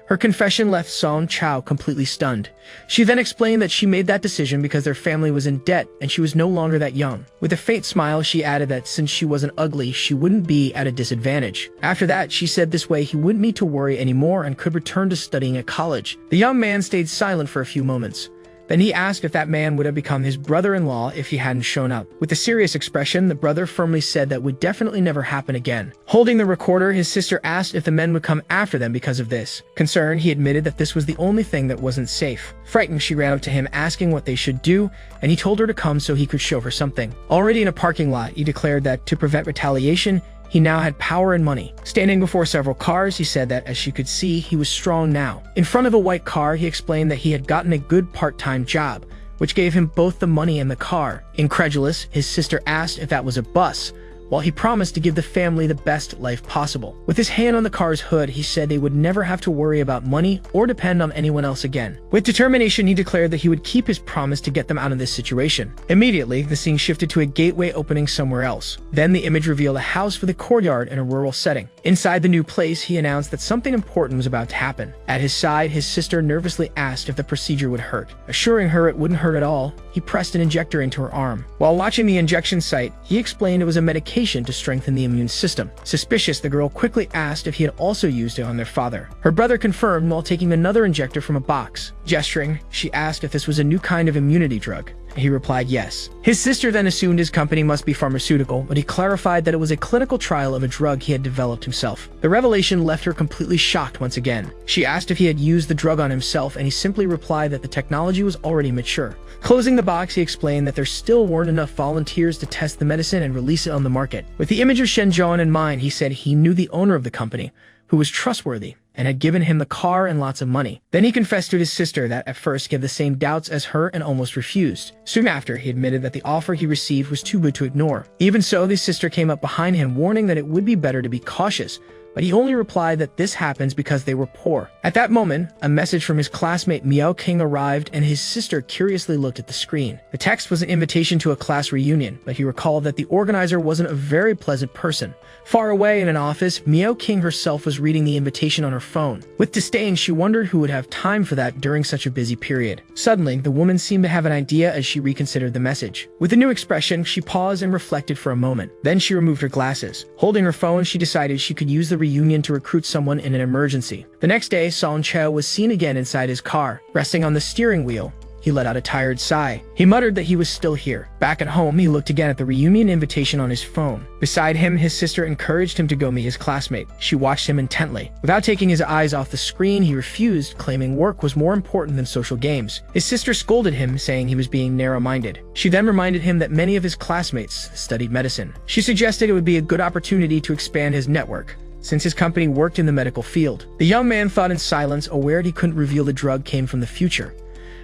Her confession left Song Chao completely stunned. She then explained that she made that decision because their family was in debt and she was no longer that young. With a faint smile, she added that since she wasn't ugly, she wouldn't be at a disadvantage. After that, she said this way he wouldn't need to worry anymore and could return to studying at college. The young man stayed silent for a few moments. Then he asked if that man would have become his brother-in-law if he hadn't shown up. With a serious expression, the brother firmly said that would definitely never happen again. Holding the recorder, his sister asked if the men would come after them because of this. Concerned, he admitted that this was the only thing that wasn't safe. Frightened, she ran up to him asking what they should do, and he told her to come so he could show her something. Already in a parking lot, he declared that to prevent retaliation, he now had power and money. Standing before several cars, he said that, as she could see, he was strong now. In front of a white car, he explained that he had gotten a good part-time job, which gave him both the money and the car. Incredulous, his sister asked if that was a bus, while he promised to give the family the best life possible. With his hand on the car's hood, he said they would never have to worry about money or depend on anyone else again. With determination, he declared that he would keep his promise to get them out of this situation. Immediately, the scene shifted to a gateway opening somewhere else. Then the image revealed a house with a courtyard in a rural setting. Inside the new place, he announced that something important was about to happen. At his side, his sister nervously asked if the procedure would hurt. Assuring her it wouldn't hurt at all, he pressed an injector into her arm. While watching the injection site, he explained it was a medication to strengthen the immune system. Suspicious, the girl quickly asked if he had also used it on their father. Her brother confirmed while taking another injector from a box. Gesturing, she asked if this was a new kind of immunity drug. He replied yes. His sister then assumed his company must be pharmaceutical, but he clarified that it was a clinical trial of a drug he had developed himself. The revelation left her completely shocked once again. She asked if he had used the drug on himself, and he simply replied that the technology was already mature. Closing the box, he explained that there still weren't enough volunteers to test the medicine and release it on the market. With the image of Shenzhen in mind, he said he knew the owner of the company, who was trustworthy, and had given him the car and lots of money. Then he confessed to his sister that at first he had the same doubts as her and almost refused. Soon after, he admitted that the offer he received was too good to ignore. Even so, his sister came up behind him, warning that it would be better to be cautious, but he only replied that this happens because they were poor. At that moment, a message from his classmate Miao King arrived, and his sister curiously looked at the screen. The text was an invitation to a class reunion, but he recalled that the organizer wasn't a very pleasant person. Far away in an office, Miao King herself was reading the invitation on her phone. With disdain, she wondered who would have time for that during such a busy period. Suddenly, the woman seemed to have an idea as she reconsidered the message. With a new expression, she paused and reflected for a moment. Then she removed her glasses. Holding her phone, she decided she could use the reunion to recruit someone in an emergency. The next day, Song Chao was seen again inside his car. Resting on the steering wheel, he let out a tired sigh. He muttered that he was still here. Back at home, he looked again at the reunion invitation on his phone. Beside him, his sister encouraged him to go meet his classmate. She watched him intently. Without taking his eyes off the screen, he refused, claiming work was more important than social games. His sister scolded him, saying he was being narrow-minded. She then reminded him that many of his classmates studied medicine. She suggested it would be a good opportunity to expand his network, since his company worked in the medical field. The young man thought in silence, aware he couldn't reveal the drug came from the future.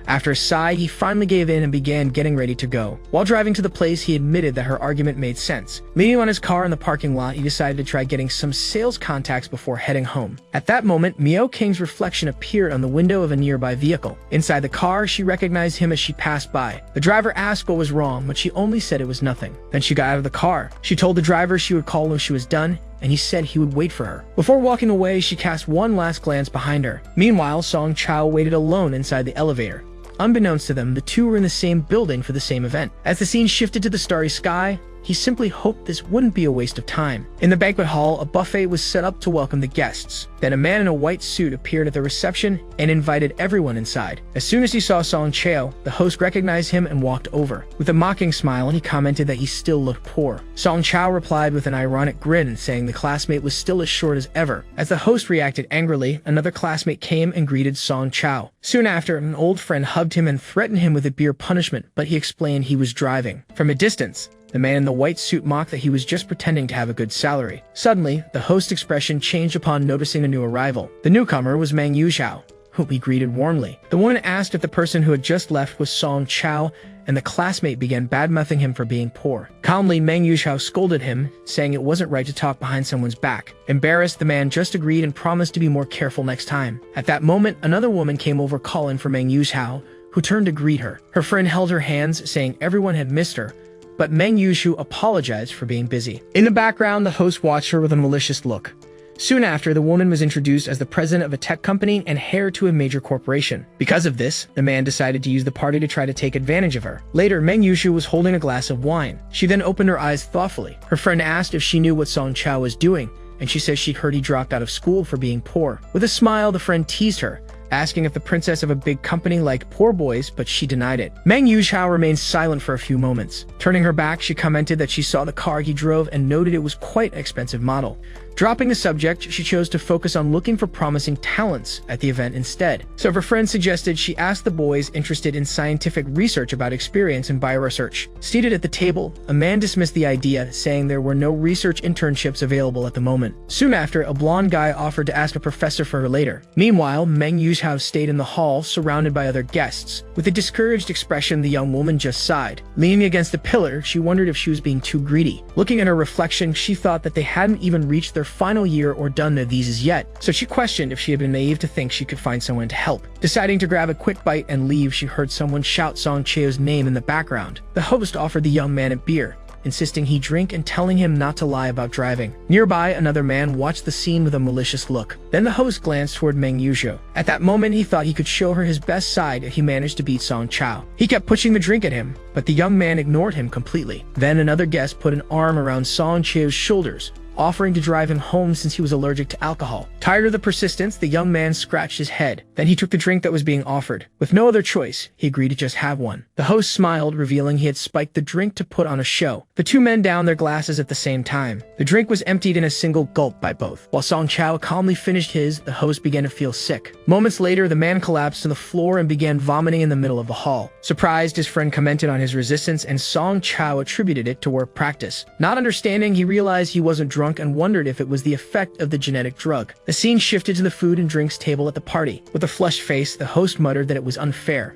After a sigh, he finally gave in and began getting ready to go. While driving to the place, he admitted that her argument made sense. Leaning on his car in the parking lot, he decided to try getting some sales contacts before heading home. At that moment, Miao King's reflection appeared on the window of a nearby vehicle. Inside the car, she recognized him as she passed by. The driver asked what was wrong, but she only said it was nothing. Then she got out of the car. She told the driver she would call when she was done, and he said he would wait for her. Before walking away, she cast one last glance behind her. Meanwhile, Song Chao waited alone inside the elevator. Unbeknownst to them, the two were in the same building for the same event. As the scene shifted to the starry sky, he simply hoped this wouldn't be a waste of time. In the banquet hall, a buffet was set up to welcome the guests. Then a man in a white suit appeared at the reception and invited everyone inside. As soon as he saw Song Chao, the host recognized him and walked over. With a mocking smile, he commented that he still looked poor. Song Chao replied with an ironic grin, saying the classmate was still as short as ever. As the host reacted angrily, another classmate came and greeted Song Chao. Soon after, an old friend hugged him and threatened him with a beer punishment, but he explained he was driving. From a distance, The man in the white suit mocked that he was just pretending to have a good salary. Suddenly, the host's expression changed upon noticing a new arrival. The newcomer was Mang Yuzhao, whom he greeted warmly. The woman asked if the person who had just left was Song Chao, and the classmate began badmouthing him for being poor. Calmly, Mang Yuzhao scolded him, saying it wasn't right to talk behind someone's back. Embarrassed, the man just agreed and promised to be more careful next time. At that moment, another woman came over calling for Mang Yuzhao, who turned to greet her. Her friend held her hands, saying everyone had missed her, but Mang Yuzhao apologized for being busy. In the background, the host watched her with a malicious look. Soon after, the woman was introduced as the president of a tech company and heir to a major corporation. Because of this, the man decided to use the party to try to take advantage of her. Later, Mang Yuzhao was holding a glass of wine. She then opened her eyes thoughtfully. Her friend asked if she knew what Song Chao was doing, and she said she heard he dropped out of school for being poor. With a smile, the friend teased her, asking if the princess of a big company liked poor boys, but she denied it. Mang Yuzhao remained silent for a few moments. Turning her back, she commented that she saw the car he drove and noted it was quite an expensive model. Dropping the subject, she chose to focus on looking for promising talents at the event instead. So if her friend suggested, she asked the boys interested in scientific research about experience in bioresearch. Seated at the table, a man dismissed the idea, saying there were no research internships available at the moment. Soon after, a blonde guy offered to ask a professor for her later. Meanwhile, Mang Yuzhao stayed in the hall, surrounded by other guests. With a discouraged expression, the young woman just sighed. Leaning against the pillar, she wondered if she was being too greedy. Looking at her reflection, she thought that they hadn't even reached their final year or done their visas yet, so she questioned if she had been naive to think she could find someone to help. Deciding to grab a quick bite and leave, she heard someone shout Song Chao's name in the background. The host offered the young man a beer, insisting he drink and telling him not to lie about driving. Nearby, another man watched the scene with a malicious look. Then the host glanced toward Mang Yuzhao. At that moment, he thought he could show her his best side if he managed to beat Song Chao. He kept pushing the drink at him, but the young man ignored him completely. Then another guest put an arm around Song Chao's shoulders, offering to drive him home since he was allergic to alcohol. Tired of the persistence, the young man scratched his head. Then he took the drink that was being offered. With no other choice, he agreed to just have one. The host smiled, revealing he had spiked the drink to put on a show. The two men downed their glasses at the same time. The drink was emptied in a single gulp by both. While Song Chao calmly finished his, the host began to feel sick. Moments later, the man collapsed to the floor and began vomiting in the middle of the hall. Surprised, his friend commented on his resistance, and Song Chao attributed it to work practice. Not understanding, he realized he wasn't drunk and wondered if it was the effect of the genetic drug. The scene shifted to the food and drinks table at the party. With a flushed face, the host muttered that it was unfair.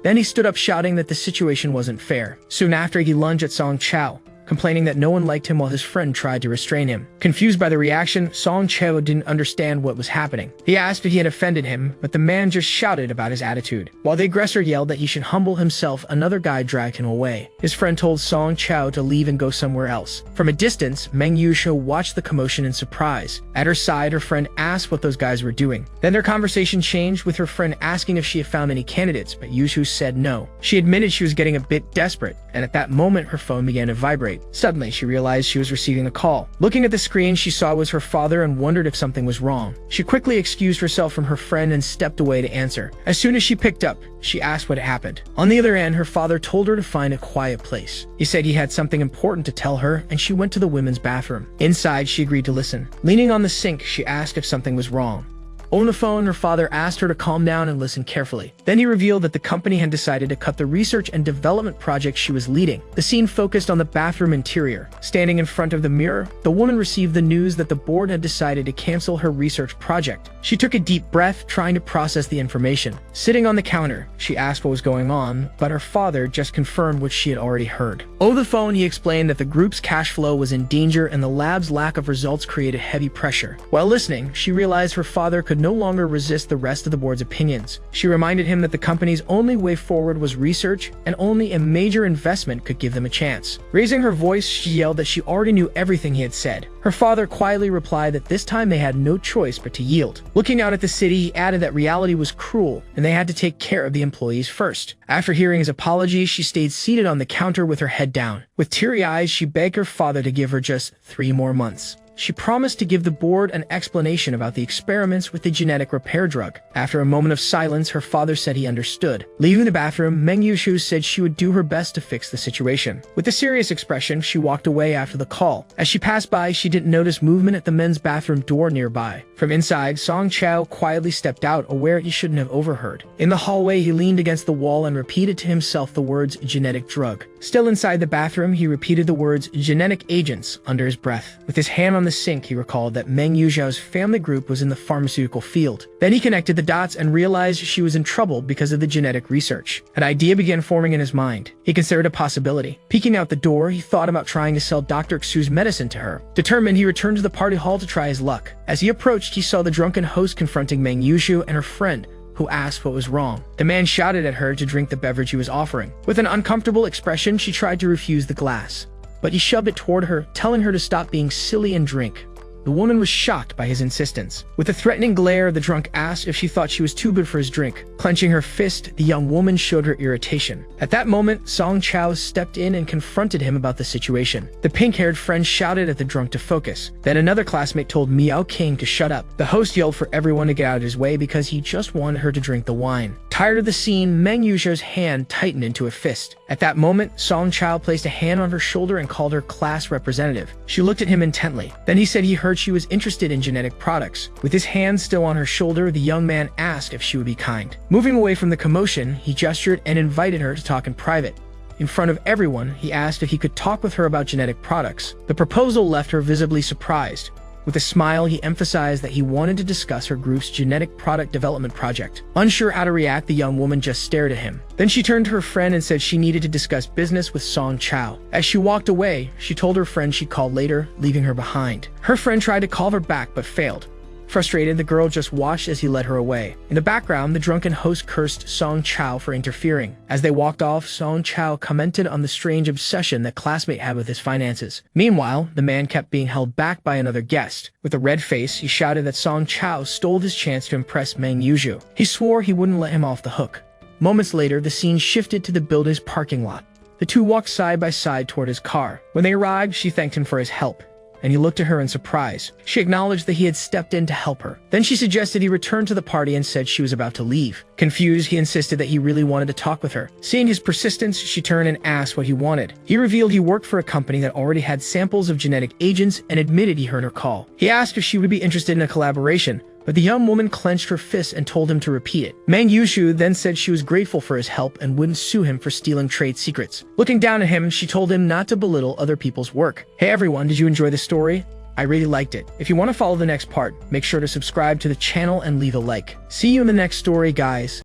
Then he stood up shouting that the situation wasn't fair. Soon after, he lunged at Song Chao, complaining that no one liked him while his friend tried to restrain him. Confused by the reaction, Song Chao didn't understand what was happening. He asked if he had offended him, but the man just shouted about his attitude. While the aggressor yelled that he should humble himself, another guy dragged him away. His friend told Song Chao to leave and go somewhere else. From a distance, Mang Yuzhao watched the commotion in surprise. At her side, her friend asked what those guys were doing. Then their conversation changed, with her friend asking if she had found any candidates, but Yuzhao said no. She admitted she was getting a bit desperate, and at that moment, her phone began to vibrate. Suddenly, she realized she was receiving a call. Looking at the screen, she saw it was her father and wondered if something was wrong. She quickly excused herself from her friend and stepped away to answer. As soon as she picked up, she asked what had happened. On the other end, her father told her to find a quiet place. He said he had something important to tell her, and she went to the women's bathroom. Inside, she agreed to listen. Leaning on the sink, she asked if something was wrong. On the phone, her father asked her to calm down and listen carefully. Then he revealed that the company had decided to cut the research and development project she was leading. The scene focused on the bathroom interior. Standing in front of the mirror, the woman received the news that the board had decided to cancel her research project. She took a deep breath, trying to process the information. Sitting on the counter, she asked what was going on, but her father just confirmed what she had already heard. Over the phone, he explained that the group's cash flow was in danger and the lab's lack of results created heavy pressure. While listening, she realized her father could no longer resist the rest of the board's opinions. She reminded him that the company's only way forward was research, and only a major investment could give them a chance. Raising her voice, she yelled that she already knew everything he had said. Her father quietly replied that this time they had no choice but to yield. Looking out at the city, he added that reality was cruel, and they had to take care of the employees first. After hearing his apology, she stayed seated on the counter with her head down. With teary eyes, she begged her father to give her just 3 more months. She promised to give the board an explanation about the experiments with the genetic repair drug. After a moment of silence, her father said he understood. Leaving the bathroom, Meng Yushu said she would do her best to fix the situation. With a serious expression, she walked away after the call. As she passed by, she didn't notice movement at the men's bathroom door nearby. From inside, Song Chao quietly stepped out, aware he shouldn't have overheard. In the hallway, he leaned against the wall and repeated to himself the words genetic drug. Still inside the bathroom, he repeated the words genetic agents under his breath. With his hand on the sink, he recalled that Meng Yuzhao's family group was in the pharmaceutical field. Then he connected the dots and realized she was in trouble because of the genetic research. An idea began forming in his mind. He considered a possibility. Peeking out the door, he thought about trying to sell Dr. Xu's medicine to her. Determined, he returned to the party hall to try his luck. As he approached, he saw the drunken host confronting Meng Yushu and her friend, who asked what was wrong. The man shouted at her to drink the beverage he was offering. With an uncomfortable expression, she tried to refuse the glass, but he shoved it toward her, telling her to stop being silly and drink. The woman was shocked by his insistence. With a threatening glare, the drunk asked if she thought she was too good for his drink. Clenching her fist, the young woman showed her irritation. At that moment, Song Chao stepped in and confronted him about the situation. The pink-haired friend shouted at the drunk to focus. Then another classmate told Miao King to shut up. The host yelled for everyone to get out of his way because he just wanted her to drink the wine. Tired of the scene, Meng Yuzhao's hand tightened into a fist. At that moment, Song Chao placed a hand on her shoulder and called her class representative. She looked at him intently. Then he said he heard she was interested in genetic products. With his hand still on her shoulder, the young man asked if she would be kind. Moving away from the commotion, he gestured and invited her to talk in private. In front of everyone, he asked if he could talk with her about genetic products. The proposal left her visibly surprised. With a smile, he emphasized that he wanted to discuss her group's genetic product development project. Unsure how to react, the young woman just stared at him. Then she turned to her friend and said she needed to discuss business with Song Chao. As she walked away, she told her friend she'd call later, leaving her behind. Her friend tried to call her back but failed. Frustrated, the girl just watched as he led her away. In the background, the drunken host cursed Song Chao for interfering. As they walked off, Song Chao commented on the strange obsession that classmate had with his finances. Meanwhile, the man kept being held back by another guest. With a red face, he shouted that Song Chao stole his chance to impress Meng Yuzhu. He swore he wouldn't let him off the hook. Moments later, the scene shifted to the building's parking lot. The two walked side by side toward his car. When they arrived, she thanked him for his help, and he looked at her in surprise. She acknowledged that he had stepped in to help her. Then she suggested he return to the party and said she was about to leave. Confused, he insisted that he really wanted to talk with her. Seeing his persistence, she turned and asked what he wanted. He revealed he worked for a company that already had samples of genetic agents and admitted he heard her call. He asked if she would be interested in a collaboration, but the young woman clenched her fists and told him to repeat it. Meng Yushu then said she was grateful for his help and wouldn't sue him for stealing trade secrets. Looking down at him, she told him not to belittle other people's work. Hey everyone, did you enjoy the story? I really liked it. If you want to follow the next part, make sure to subscribe to the channel and leave a like. See you in the next story, guys.